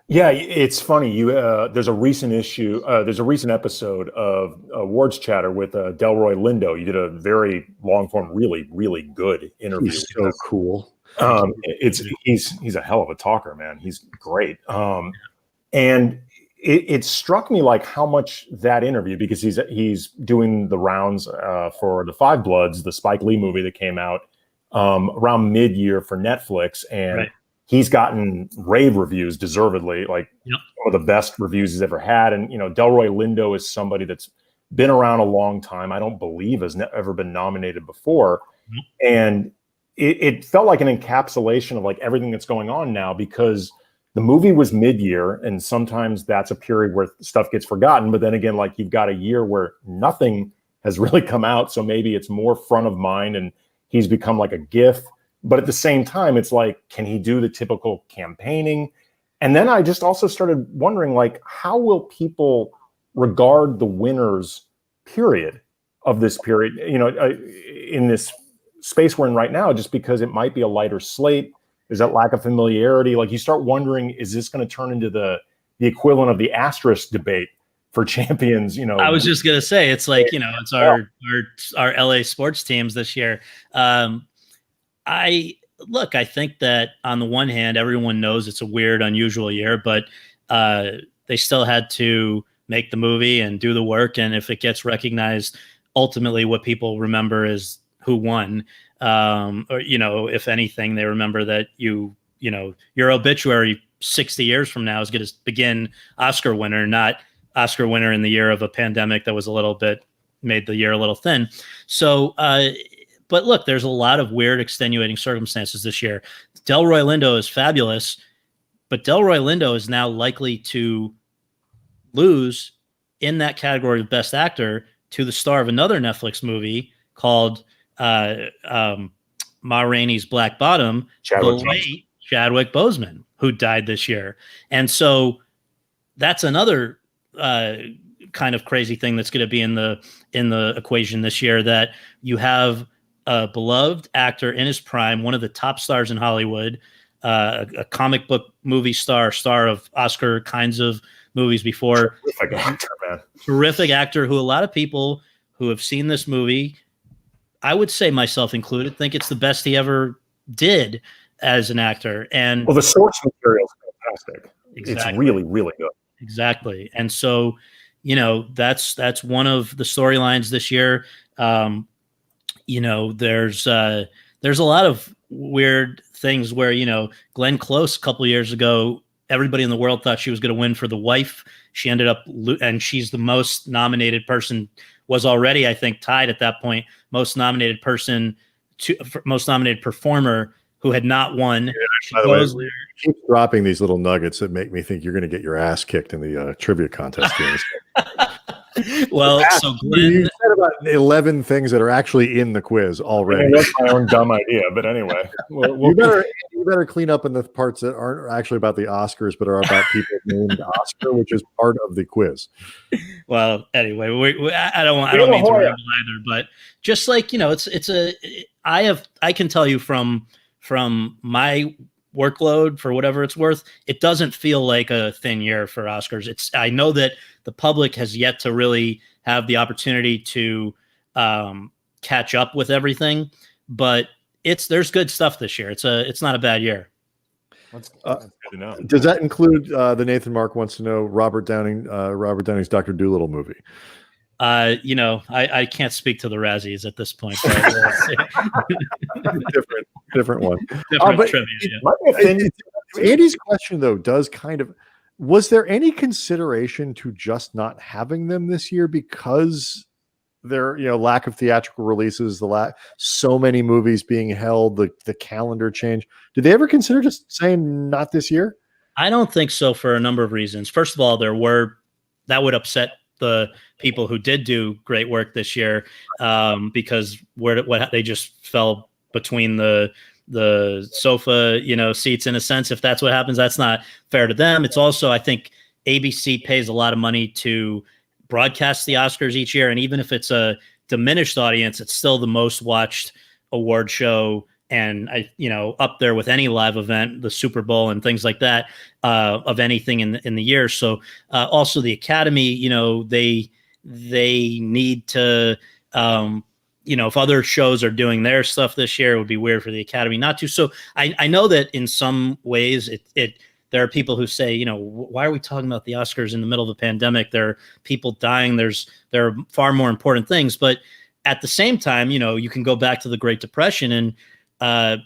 Yeah, it's funny. There's a recent episode of Awards Chatter with Delroy Lindo. You did a very long form, really, really good interview. He's so cool. He's a hell of a talker, man. He's great. And it struck me like how much that interview, because he's doing the rounds for the Five Bloods, the Spike Lee movie that came out around mid-year for Netflix, and he's gotten rave reviews, deservedly, like some of the best reviews he's ever had. And Delroy Lindo is somebody that's been around a long time. I don't believe has ever been nominated before, and it felt like an encapsulation of like everything that's going on now, because the movie was mid-year, and sometimes that's a period where stuff gets forgotten. But then again, like you've got a year where nothing has really come out, so maybe it's more front of mind, and he's become like a GIF. But at the same time, it's like, can he do the typical campaigning? And then I just also started wondering, like, how will people regard the winners, period, of this period, in this space we're in right now, just because it might be a lighter slate? Is that lack of familiarity? Like, you start wondering, is this going to turn into the equivalent of the asterisk debate for champions? I was just going to say, it's like, it's our LA sports teams this year. I think that on the one hand, everyone knows it's a weird, unusual year, but they still had to make the movie and do the work. And if it gets recognized, ultimately what people remember is who won. Or, if anything, they remember that your obituary 60 years from now is going to begin Oscar winner, not Oscar winner in the year of a pandemic that was made the year a little thin. So, but look, there's a lot of weird extenuating circumstances this year. Delroy Lindo is fabulous, but Delroy Lindo is now likely to lose in that category of Best Actor to the star of another Netflix movie called Ma Rainey's Black Bottom, the late Chadwick Boseman, who died this year. And so that's another kind of crazy thing that's going to be in the equation this year, that you have a beloved actor in his prime, one of the top stars in Hollywood, a comic book movie star of Oscar kinds of movies before. Terrific actor, man. Terrific actor who a lot of people who have seen this movie, I would say myself included, think it's the best he ever did as an actor. And the source material is fantastic. Exactly. It's really, really good. Exactly. And so, that's one of the storylines this year. There's a lot of weird things where, Glenn Close a couple of years ago, everybody in the world thought she was going to win for The Wife. She ended up, and she's the most nominated person, was already, I think, tied at that point, most nominated performer who had not won. By the way, you keep dropping these little nuggets that make me think you're going to get your ass kicked in the trivia contest. Well, so Glenn, you said about 11 things that are actually in the quiz already. That's my own dumb idea, but anyway, you better clean up in the parts that aren't actually about the Oscars, but are about people named Oscar, which is part of the quiz. Well, anyway, I don't mean to ramble either, but just like, I can tell you from my workload, for whatever it's worth, it doesn't feel like a thin year for Oscars. I know that the public has yet to really have the opportunity to catch up with everything, but there's good stuff this year. It's not a bad year. That's good to know. Does that include the Nathan Mark wants to know Robert Downing's Dr. Dolittle movie? I can't speak to the Razzies at this point. different one. Different trivia. Andy's question, though, does kind of, was there any consideration to just not having them this year because their lack of theatrical releases, so many movies being held, the calendar change. Did they ever consider just saying not this year? I don't think so for a number of reasons. First of all, that would upset the people who did do great work this year, because what they just fell between the sofa seats, in a sense. If that's what happens, that's not fair to them. It's also, I think ABC pays a lot of money to broadcast the Oscars each year, and even if it's a diminished audience, it's still the most watched award show, and up there with any live event, the Super Bowl and things like that, of anything in the year. So also the Academy, they need to, if other shows are doing their stuff this year, it would be weird for the Academy not to. So I know that in some ways there are people who say, why are we talking about the Oscars in the middle of a pandemic? There are people dying. There are far more important things. But at the same time, you can go back to the Great Depression, and a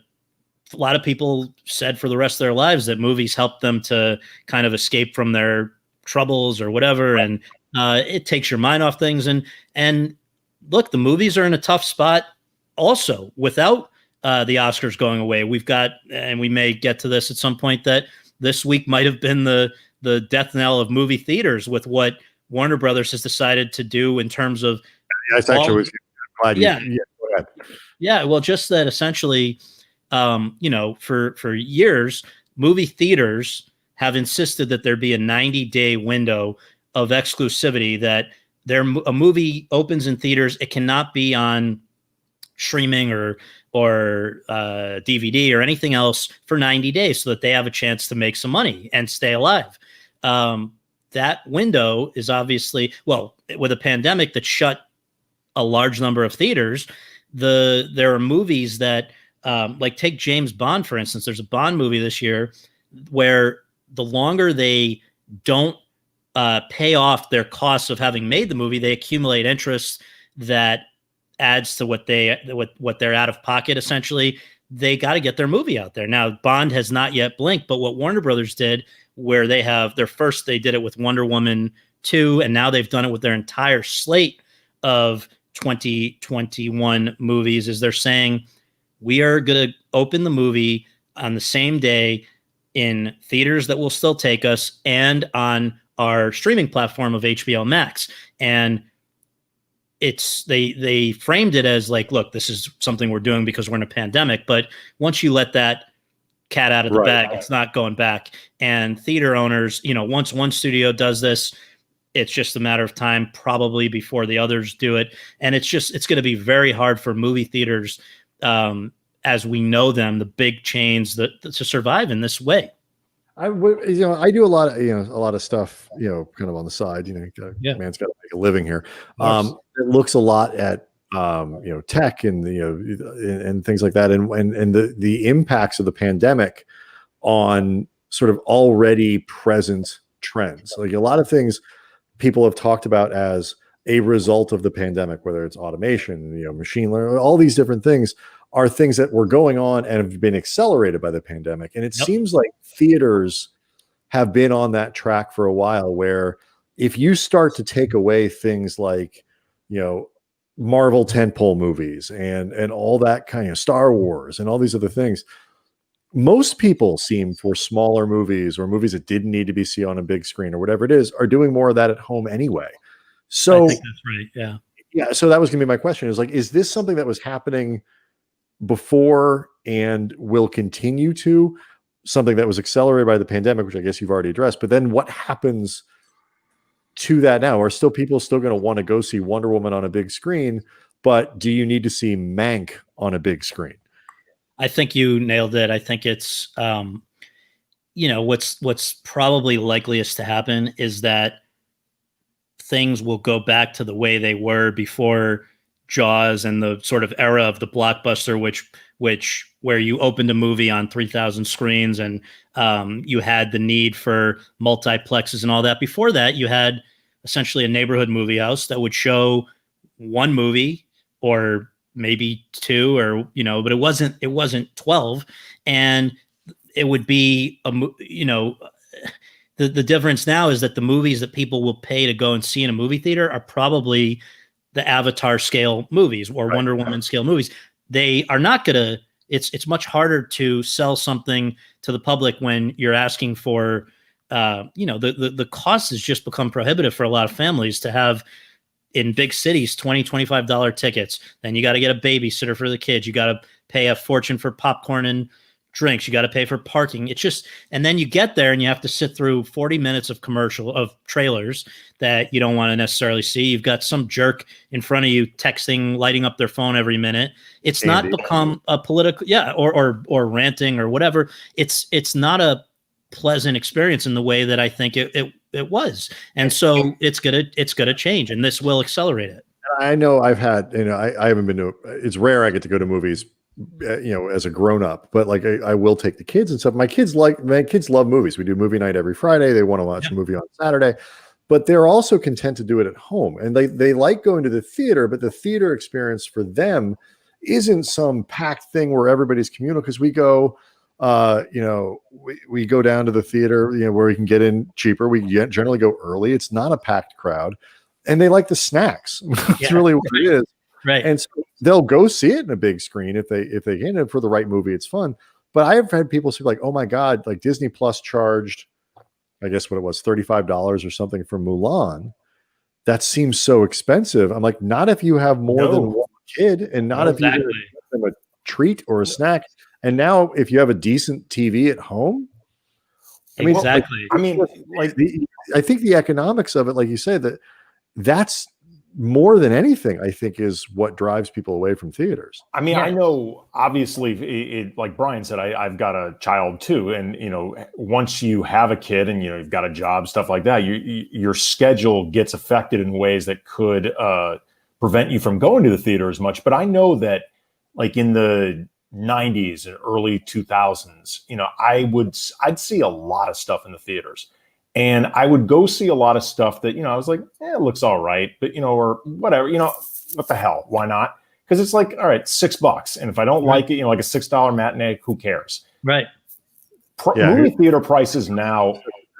lot of people said for the rest of their lives that movies helped them to kind of escape from their troubles or whatever. And it takes your mind off things. And look, the movies are in a tough spot also without the Oscars going away. We've got, and we may get to this at some point, that this week might have been the death knell of movie theaters with what Warner Brothers has decided to do in terms of. Yeah, well, just that essentially, for years, movie theaters have insisted that there be a 90-day window of exclusivity, that a movie opens in theaters, it cannot be on streaming or DVD or anything else for 90 days, so that they have a chance to make some money and stay alive. That window is obviously, well, with a pandemic that shut a large number of theaters, there are movies that, like take James Bond, for instance. There's a Bond movie this year where the longer they don't pay off their costs of having made the movie, they accumulate interest that adds to what they're out of pocket. Essentially, they got to get their movie out there. Now, Bond has not yet blinked, but what Warner Brothers did, where they did it with Wonder Woman 2, and now they've done it with their entire slate of 2021 movies, is they're saying, we are going to open the movie on the same day in theaters that will still take us, and on our streaming platform of HBO Max. And they framed it as like, look, this is something we're doing because we're in a pandemic. But once you let that cat out of the bag, it's not going back. And theater owners, once one studio does this, it's just a matter of time probably before the others do it. And it's going to be very hard for movie theaters, as we know them, the big chains, to survive in this way. I do a lot of stuff, kind of on the side, man's got to make a living here. It looks a lot at, tech and, and things like that. And the impacts of the pandemic on sort of already present trends. Like a lot of things people have talked about as a result of the pandemic, whether it's automation, machine learning, all these different things are things that were going on and have been accelerated by the pandemic. And it seems like theaters have been on that track for a while, where if you start to take away things like, Marvel tentpole movies and all that kind of Star Wars and all these other things, most people seem, for smaller movies or movies that didn't need to be seen on a big screen or whatever it is, are doing more of that at home anyway. So I think that's right. Yeah. Yeah. So that was going to be my question, is this something that was happening before and will continue to, something that was accelerated by the pandemic, which I guess you've already addressed, but then what happens to that now? Are people still going to want to go see Wonder Woman on a big screen, but do you need to see Mank on a big screen? I think you nailed it. I think it's, what's probably likeliest to happen is that things will go back to the way they were before Jaws and the sort of era of the blockbuster, where you opened a movie on 3,000 screens and you had the need for multiplexes and all that. Before that, you had essentially a neighborhood movie house that would show one movie or maybe two, or but it wasn't 12, and it would be the difference now is that the movies that people will pay to go and see in a movie theater are probably the Avatar scale movies or Wonder Woman scale movies. They are not going to, it's much harder to sell something to the public when you're asking for, the cost has just become prohibitive for a lot of families to have in big cities, $20, $25 tickets. Then you got to get a babysitter for the kids. You got to pay a fortune for popcorn and drinks. You got to pay for parking. It's just, and then you get there and you have to sit through 40 minutes of trailers that you don't want to necessarily see. You've got some jerk in front of you texting, lighting up their phone every minute. It's not become a political, or ranting or whatever. It's not a pleasant experience in the way that I think it was. And so it's gonna change, and this will accelerate it. I know I've had, I haven't been to, it's rare I get to go to movies, as a grown up, but like I will take the kids and stuff. My kids love movies. We do movie night every Friday. They want to watch a movie on Saturday, but they're also content to do it at home. And they like going to the theater, but the theater experience for them isn't some packed thing where everybody's communal. Cause we go, we go down to the theater, where we can get in cheaper. We generally go early. It's not a packed crowd, and they like the snacks. That's really what it is. Right. And so they'll go see it in a big screen if they can, and for the right movie, it's fun. But I have had people say like, oh my God, like Disney Plus charged, I guess what it was, $35 or something for Mulan. That seems so expensive. I'm like, not if you have more than one kid, and not if you give them a treat or a snack. And now if you have a decent TV at home, I think the economics of it, like you said, that's more than anything, I think, is what drives people away from theaters. I mean, I know, obviously, like Brian said, I've got a child too. And, once you have a kid and, you've got a job, stuff like that, your schedule gets affected in ways that could prevent you from going to the theater as much. But I know that, like in the 90s and early 2000s, I'd see a lot of stuff in the theaters. And I would go see a lot of stuff that, I was like, it looks all right, but, or whatever, what the hell? Why not? Because it's like, all right, $6. And if I don't like it, like a $6 matinee, who cares? Right. Movie theater prices now,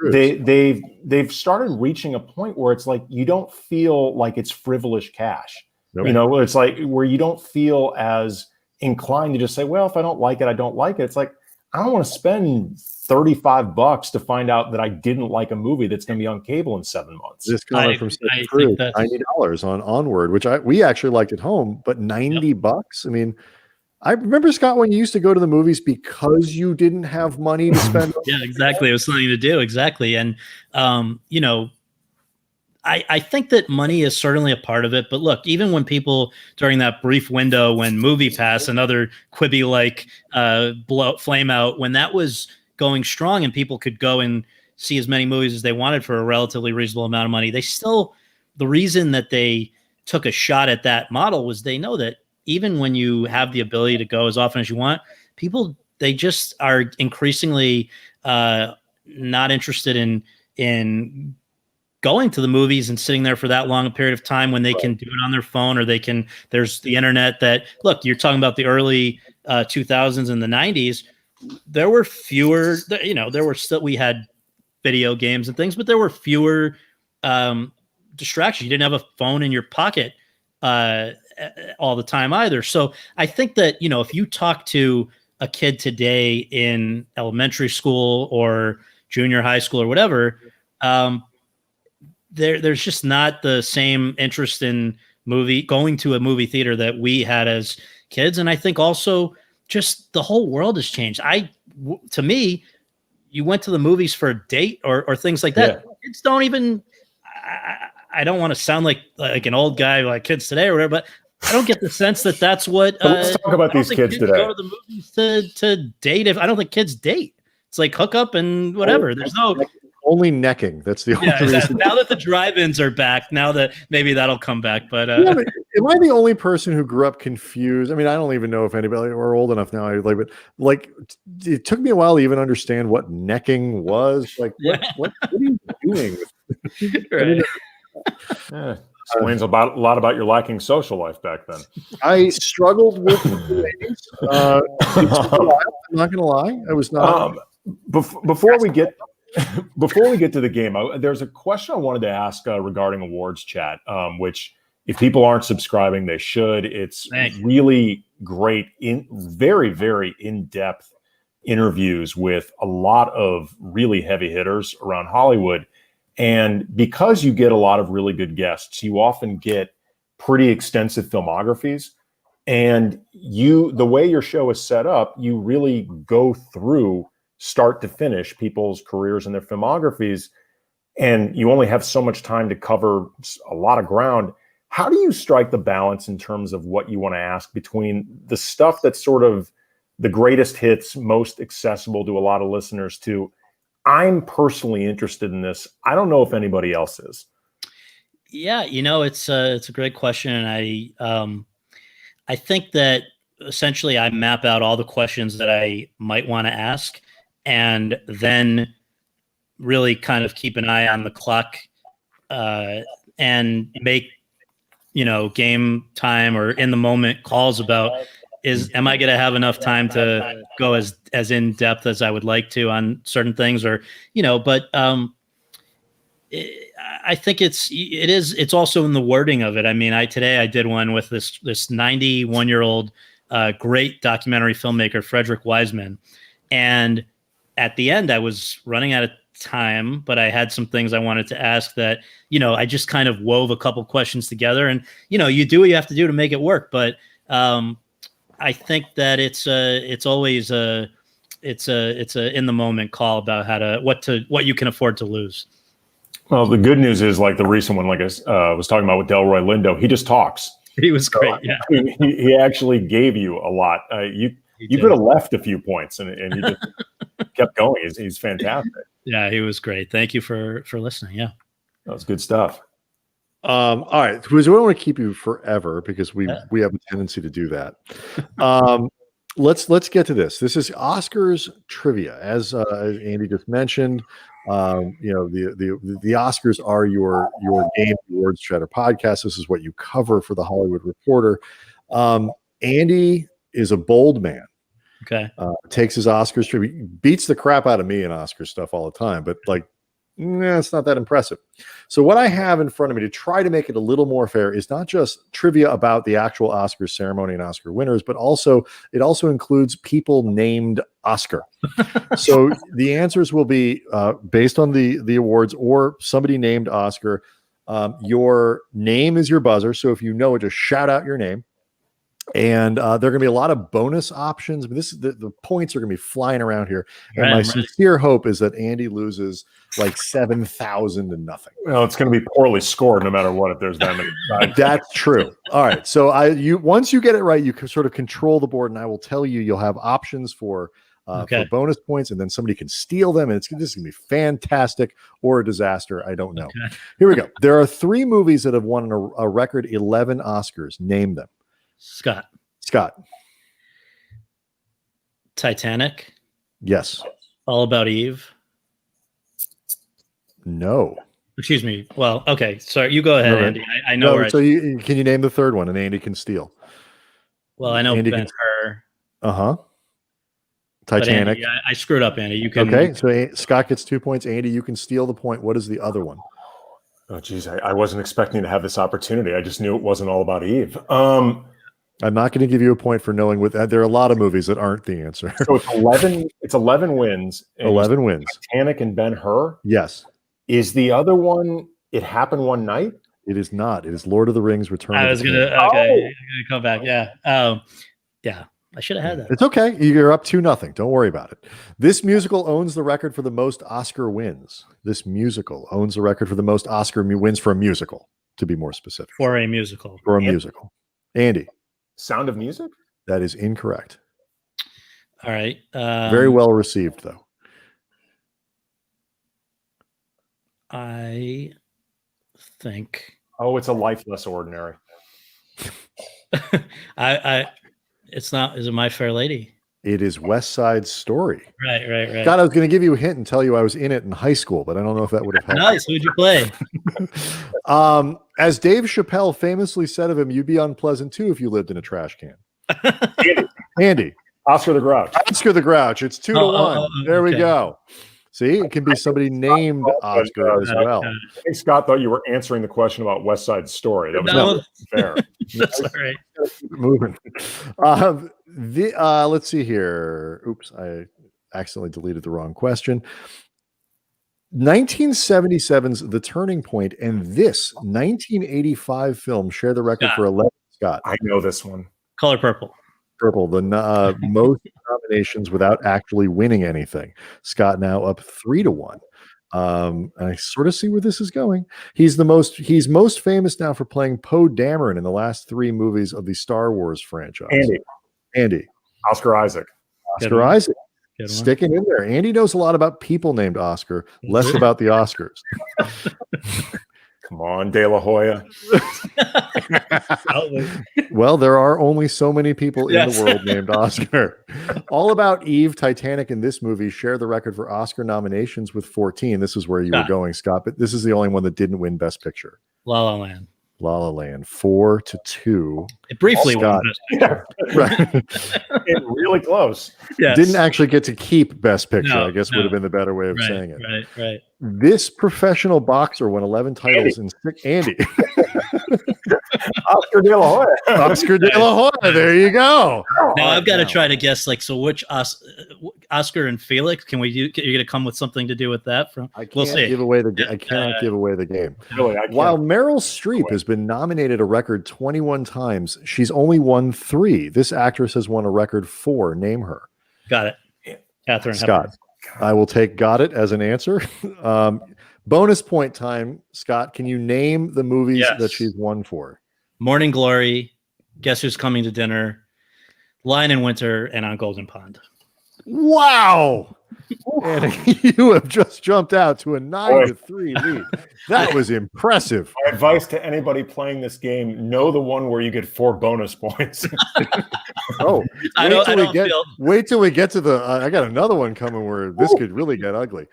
they've started reaching a point where it's like, you don't feel like it's frivolous cash. Nope. It's like where you don't feel as inclined to just say, well, if I don't like it, I don't like it. It's like, I don't want to spend $35 to find out that I didn't like a movie that's going to be on cable in 7 months. This comment from $90 on Onward, which we actually liked at home, but $90. I mean, I remember, Scott, when you used to go to the movies because you didn't have money to spend. Yeah, exactly. It was something to do. Exactly. And, I think that money is certainly a part of it. But look, even when people during that brief window when MoviePass, another Quibi-like flame out, when that was going strong and people could go and see as many movies as they wanted for a relatively reasonable amount of money, the reason that they took a shot at that model was they know that even when you have the ability to go as often as you want, people, they just are increasingly not interested in going to the movies and sitting there for that long a period of time when they can do it on their phone, or there's the internet. That, look, you're talking about the early 2000s and the 90s. There were fewer, we had video games and things, but there were fewer distractions. You didn't have a phone in your pocket all the time either. So I think that, if you talk to a kid today in elementary school or junior high school or whatever, there's just not the same interest in going to a movie theater that we had as kids. And I think also just the whole world has changed. To me, you went to the movies for a date or things like that. Yeah. Kids don't even, I don't want to sound like an old guy like kids today or whatever, but I don't get the sense that that's what. Let's talk about these kids today. Go to the movies to date. I don't think kids date. It's like hook up and whatever. There's no. Only necking. That's the only reason. Now that the drive-ins are back, now that maybe that'll come back. But, but am I the only person who grew up confused? I mean, I don't even know if anybody, we're old enough now. But it took me a while to even understand what necking was. Like, what are you doing? Right. Explains a lot about your lacking social life back then. I struggled with the ladies. I'm not going to lie. I was not. Before we get to the game, there's a question I wanted to ask regarding awards chat, which If people aren't subscribing, they should. It's really great, very, very in-depth interviews with a lot of really heavy hitters around Hollywood. And because you get a lot of really good guests, you often get pretty extensive filmographies. And the way your show is set up, you really go through start to finish people's careers and their filmographies. And you only have so much time to cover a lot of ground. How do you strike the balance in terms of what you want to ask between the stuff that's sort of the greatest hits, most accessible to a lot of listeners, to I'm personally interested in this, I don't know if anybody else is? Yeah, it's a great question, and I think that essentially I map out all the questions that I might want to ask, and then really kind of keep an eye on the clock and make game time or in the moment calls about am I going to have enough time to go as in depth as I would like to on certain things, or but I think it's also in the wording of it. I mean, today I did one with this 91-year-old great documentary filmmaker, Frederick Wiseman, and at the end I was running out of time, but I had some things I wanted to ask that I just kind of wove a couple questions together, and you do what you have to do to make it work. But I think that it's always a in the moment call about what you can afford to lose. Well, the good news is, like the recent one, like I was talking about with Delroy Lindo, he just talks. He was great. Yeah, I mean, he actually gave you a lot. You could have left a few points, and you just kept going. He's fantastic. Yeah, he was great. Thank you for listening. Yeah, that was good stuff. All right, because we don't want to keep you forever because we have a tendency to do that. Let's get to this. This is Oscars trivia, as Andy just mentioned. The Oscars are your Game Awards Chatter podcast. This is what you cover for the Hollywood Reporter. Andy is a bold man. Okay. Takes his Oscars trivia, beats the crap out of me in Oscar stuff all the time, but it's not that impressive. So what I have in front of me to try to make it a little more fair is not just trivia about the actual Oscar ceremony and Oscar winners, but it also includes people named Oscar. So the answers will be based on the awards or somebody named Oscar. Your name is your buzzer. So if you know it, just shout out your name. And there are going to be a lot of bonus options. But the points are going to be flying around here. And my sincere hope is that Andy loses like 7,000 to nothing. Well, it's going to be poorly scored no matter what if there's that many. That's true. All right. So once you get it right, you can sort of control the board, and I will tell you you'll have options for bonus points, and then somebody can steal them, and this is going to be fantastic or a disaster. I don't know. Okay. Here we go. There are 3 movies that have won a record 11 Oscars. Name them. Scott. Titanic. Yes. All About Eve. No. Excuse me. Well, okay. Sorry, you go ahead, right. Andy. I know. No, can you name the third one, and Andy can steal? Well, I know Ben-Hur. Titanic. Andy, I screwed up, Andy. You can. Okay, so Scott gets 2 points. Andy, you can steal the point. What is the other one? Oh, geez, I wasn't expecting to have this opportunity. I just knew it wasn't All About Eve. I'm not going to give you a point for knowing there are a lot of movies that aren't the answer. So it's 11. It's 11 wins. 11 wins. Titanic and Ben-Hur. Yes. Is the other one It Happened One Night? It is not. It is Lord of the Rings: Return. I was gonna. Okay, come back. Yeah. Yeah. I should have had that. It's okay. You're up 2-0. Don't worry about it. This musical owns the record for the most Oscar wins. This musical owns the record for the most Oscar wins for a musical, to be more specific. For a musical. Musical. Andy. Sound of Music? That is incorrect. All right. Very well received, though. I think. Oh, it's A Life Less Ordinary. It's not. Is it My Fair Lady? It is West Side Story. Right. God, I was going to give you a hint and tell you I was in it in high school, but I don't know if that would have helped. Nice. Who'd you play? As Dave Chappelle famously said of him, you'd be unpleasant too if you lived in a trash can. Andy. Oscar the Grouch. Oscar the Grouch. It's 2-1. There we go. See, it can be somebody named Oscar as well. I think Scott thought you were answering the question about West Side Story. That was not fair. That's all right. Moving. Let's see here. Oops, I accidentally deleted the wrong question. 1977's The Turning Point and this 1985 film share the record for 11. Scott, I know this one. Color Purple. Purple, the most nominations without actually winning anything. Scott now up 3-1. And I sort of see where this is going. He's most famous now for playing Poe Dameron in the last 3 movies of the Star Wars franchise. Andy. Oscar Isaac. Oscar Isaac. Sticking in there. Andy knows a lot about people named Oscar, less about the Oscars. Come on, De La Hoya. Well, there are only so many people in the world named Oscar. All About Eve, Titanic, and this movie share the record for Oscar nominations with 14. This is where you were going, Scott, but this is the only one that didn't win Best Picture. La La Land. La La Land, 4-2. It briefly won Best Picture. Right. Really close. Yes. Didn't actually get to keep Best Picture, I guess would have been the better way of saying it. Right. This professional boxer won 11 titles in 6. Andy. Oscar De La Hoya. Oscar De La Hoya. There you go. Now I've got to try to guess, so which Oscar and Felix? You're going to come with something to do with that? We'll see. I cannot give away the game. Really, while Meryl Streep has been nominated a record 21 times, she's only won 3. This actress has won a record 4. Name her. Got it. Catherine Scott. Hepburn. I will take got it as an answer. Bonus point time. Scott, can you name the movies that she's won for? Morning Glory, Guess Who's Coming to Dinner, Lion in Winter, and On Golden Pond. Wow. And you have just jumped out to a 9-3 lead. That was impressive. My advice to anybody playing this game: know the one where you get 4 bonus points. Wait till we get to the. I got another one coming where this could really get ugly.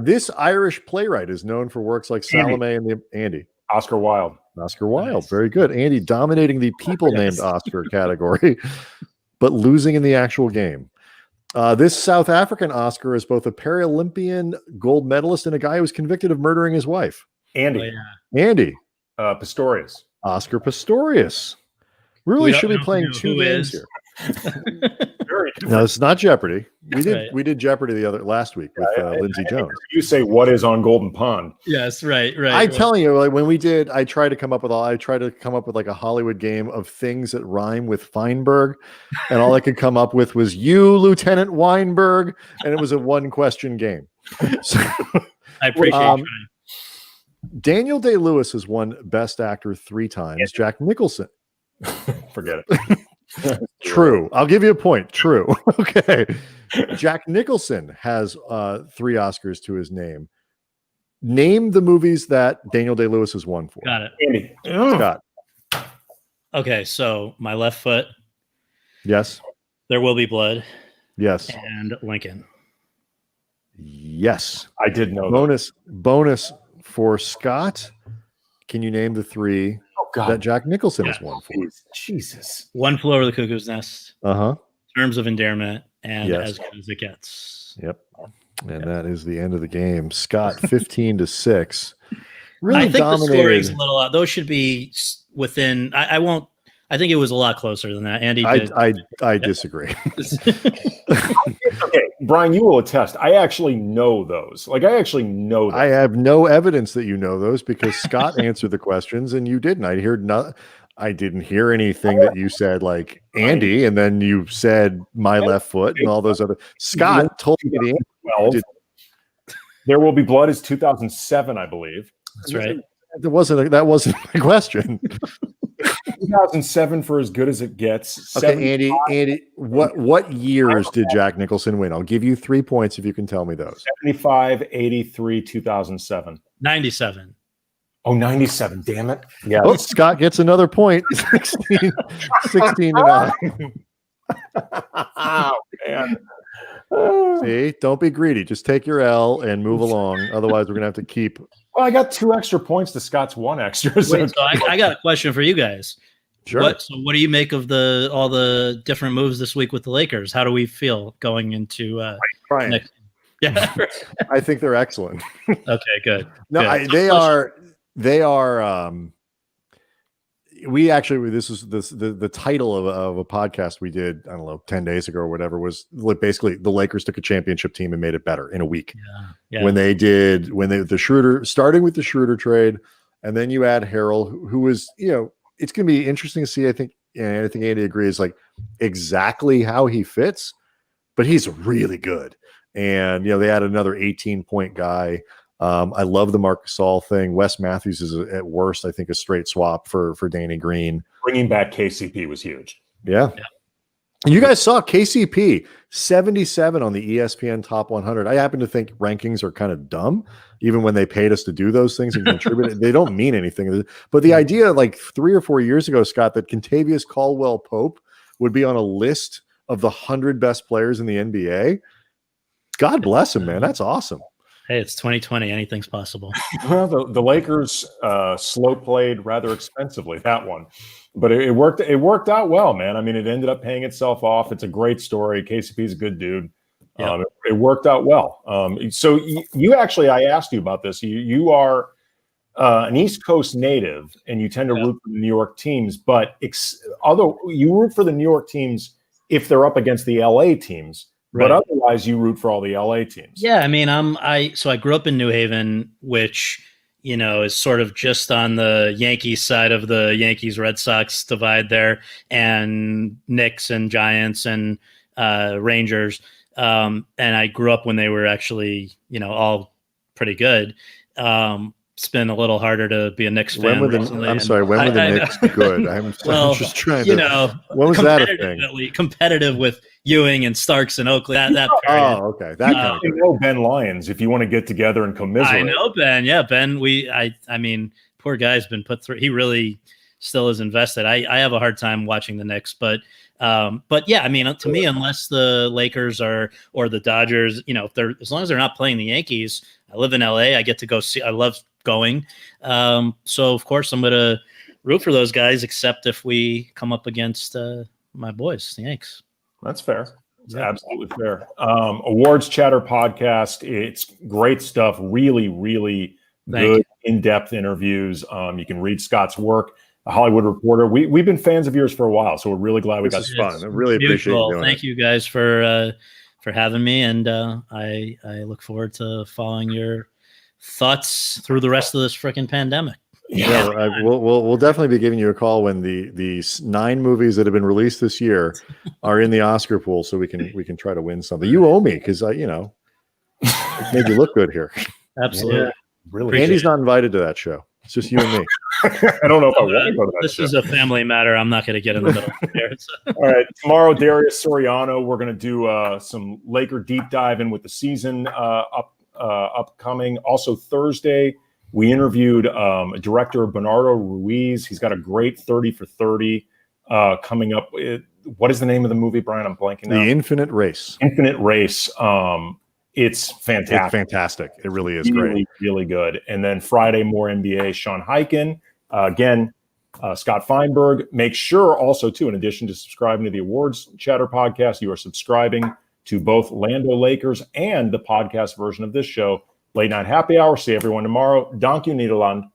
This Irish playwright is known for works like Salome and Andy. Oscar Wilde. Oscar Wilde. Nice. Very good. Andy dominating the people named Oscar category, but losing in the actual game. This South African Oscar is both a Paralympian gold medalist and a guy who was convicted of murdering his wife. Andy. Andy. Pistorius. Oscar Pistorius. Really should be playing 2 games here. No, it's not Jeopardy. We did Jeopardy last week with Lindsey Jones. You say what is On Golden Pond? Yes, right. I'm telling you, when we did, I tried to come up with like a Hollywood game of things that rhyme with Feinberg, and all I could come up with was "You, Lieutenant Weinberg," and it was a 1-question game. So, I appreciate it. Daniel Day-Lewis has won Best Actor 3 times. Jack Nicholson. Forget it. True. I'll give you a point. True. Okay. Jack Nicholson has 3 Oscars to his name. Name the movies that Daniel Day-Lewis has won for. Got it. Andy. Scott. Okay, so My Left Foot. Yes. There Will Be Blood. Yes. And Lincoln. Yes. I did know bonus for Scott. Can you name the 3 that Jack Nicholson has won for? Jesus. One Flew Over the Cuckoo's Nest. Uh-huh. Terms of Endearment, and As Good as It Gets. Yep. And that is the end of the game. Scott, 15-6. Really I think dominated. The story is a little. Those should be within. I won't. I think it was a lot closer than that. Andy, I disagree. Okay, Brian, you will attest. I actually know those. I actually know them. I have no evidence that you know those because Scott answered the questions and you didn't. I didn't hear anything that you said like Andy, and then you said My Left Foot and all those other. Scott told me the answer. There Will Be Blood is 2007, I believe. That's right. That wasn't my question. 2007 for As Good as It Gets. Okay, Andy, what years did Jack Nicholson win? I'll give you 3 points if you can tell me those. 75, 83, 2007. 97. Oh, 97. Damn it. Yeah. Oh, Scott gets another point. 16 to 9. Oh, man. See, don't be greedy. Just take your L and move along. Otherwise, we're going to have to keep. Well, I got 2 extra points to Scott's 1 extra. So, I got a question for you guys. Sure. What do you make of all the different moves this week with the Lakers? How do we feel going into next? Yeah. I think they're excellent. Okay, good. No, good. they are. We actually, this is the title of a podcast we did, I don't know, 10 days ago or whatever, was basically the Lakers took a championship team and made it better in a week. Yeah. When the Schroeder, starting with the Schroeder trade, and then you add Harrell, who was, it's going to be interesting to see. I think Andy agrees, like, exactly how he fits, but he's really good. And, they add another 18-point guy. I love the Marc Gasol thing. Wes Matthews is at worst, I think, a straight swap for Danny Green. Bringing back KCP was huge. Yeah. You guys saw KCP 77 on the ESPN Top 100. I happen to think rankings are kind of dumb, even when they paid us to do those things and contribute. They don't mean anything. But the idea, like 3 or 4 years ago, Scott, that Kentavious Caldwell-Pope would be on a list of the 100 best players in the NBA. God bless him, man. That's awesome. Hey, it's 2020. Anything's possible. Well, the Lakers slow played rather expensively, that one, but it worked. It worked out well, man. I mean, it ended up paying itself off. It's a great story. KCP's a good dude. Yeah. It worked out well. So you actually, I asked you about this. You are an East Coast native, and you tend to root for the New York teams. But although you root for the New York teams if they're up against the LA teams. Right. But otherwise, you root for all the LA teams. Yeah, I mean, I grew up in New Haven, which is sort of just on the Yankees side of the Yankees-Red Sox divide there, and Knicks and Giants and Rangers. And I grew up when they were actually, all pretty good. It's been a little harder to be a Knicks fan. When were the Knicks good? I'm just trying to. When was that a thing? Competitive with Ewing and Starks and Oakley. That period. Oh, okay. That kind of. You know Ben Lyons, if you want to get together and commiserate. I know Ben. Yeah, Ben. I mean, poor guy's been put through. He really still is invested. I have a hard time watching the Knicks, but yeah, I mean, to me, unless the Lakers or the Dodgers, if they're, as long as they're not playing the Yankees. I live in LA. I get to go see. I love going. So of course I'm going to root for those guys, except if we come up against my boys, the Yanks. That's fair. It's absolutely fair. Awards Chatter podcast. It's great stuff. Really, really good in-depth interviews. You can read Scott's work, a Hollywood Reporter. We've been fans of yours for a while, so we're really glad we got this fun. I really appreciate you doing Thank you guys for having me, and I look forward to following your thoughts through the rest of this freaking pandemic. We'll definitely be giving you a call when the 9 movies that have been released this year are in the Oscar pool, so we can try to win something. You owe me because it made you look good here. Absolutely. Yeah, really. Andy's not invited to that show. It's just you and me. I don't know if I want to go to that This show. is a family matter. I'm not going to get in the middle here. All right. Tomorrow, Darius Soriano. We're going to do some Laker deep dive in with the season upcoming. Also Thursday, we interviewed director Bernardo Ruiz. He's got a great 30 for 30 coming up. What is the name of the movie, Brian? I'm blanking now. The Infinite Race. Infinite Race. It's fantastic. It's fantastic. It really is really, great. Really good. And then Friday, more NBA. Sean Hyken. Again, Scott Feinberg. Make sure also, too, in addition to subscribing to the Awards Chatter podcast, you are subscribing to both Lando Lakers and the podcast version of this show, Late Night Happy Hour. See everyone tomorrow. Dank u Nederland.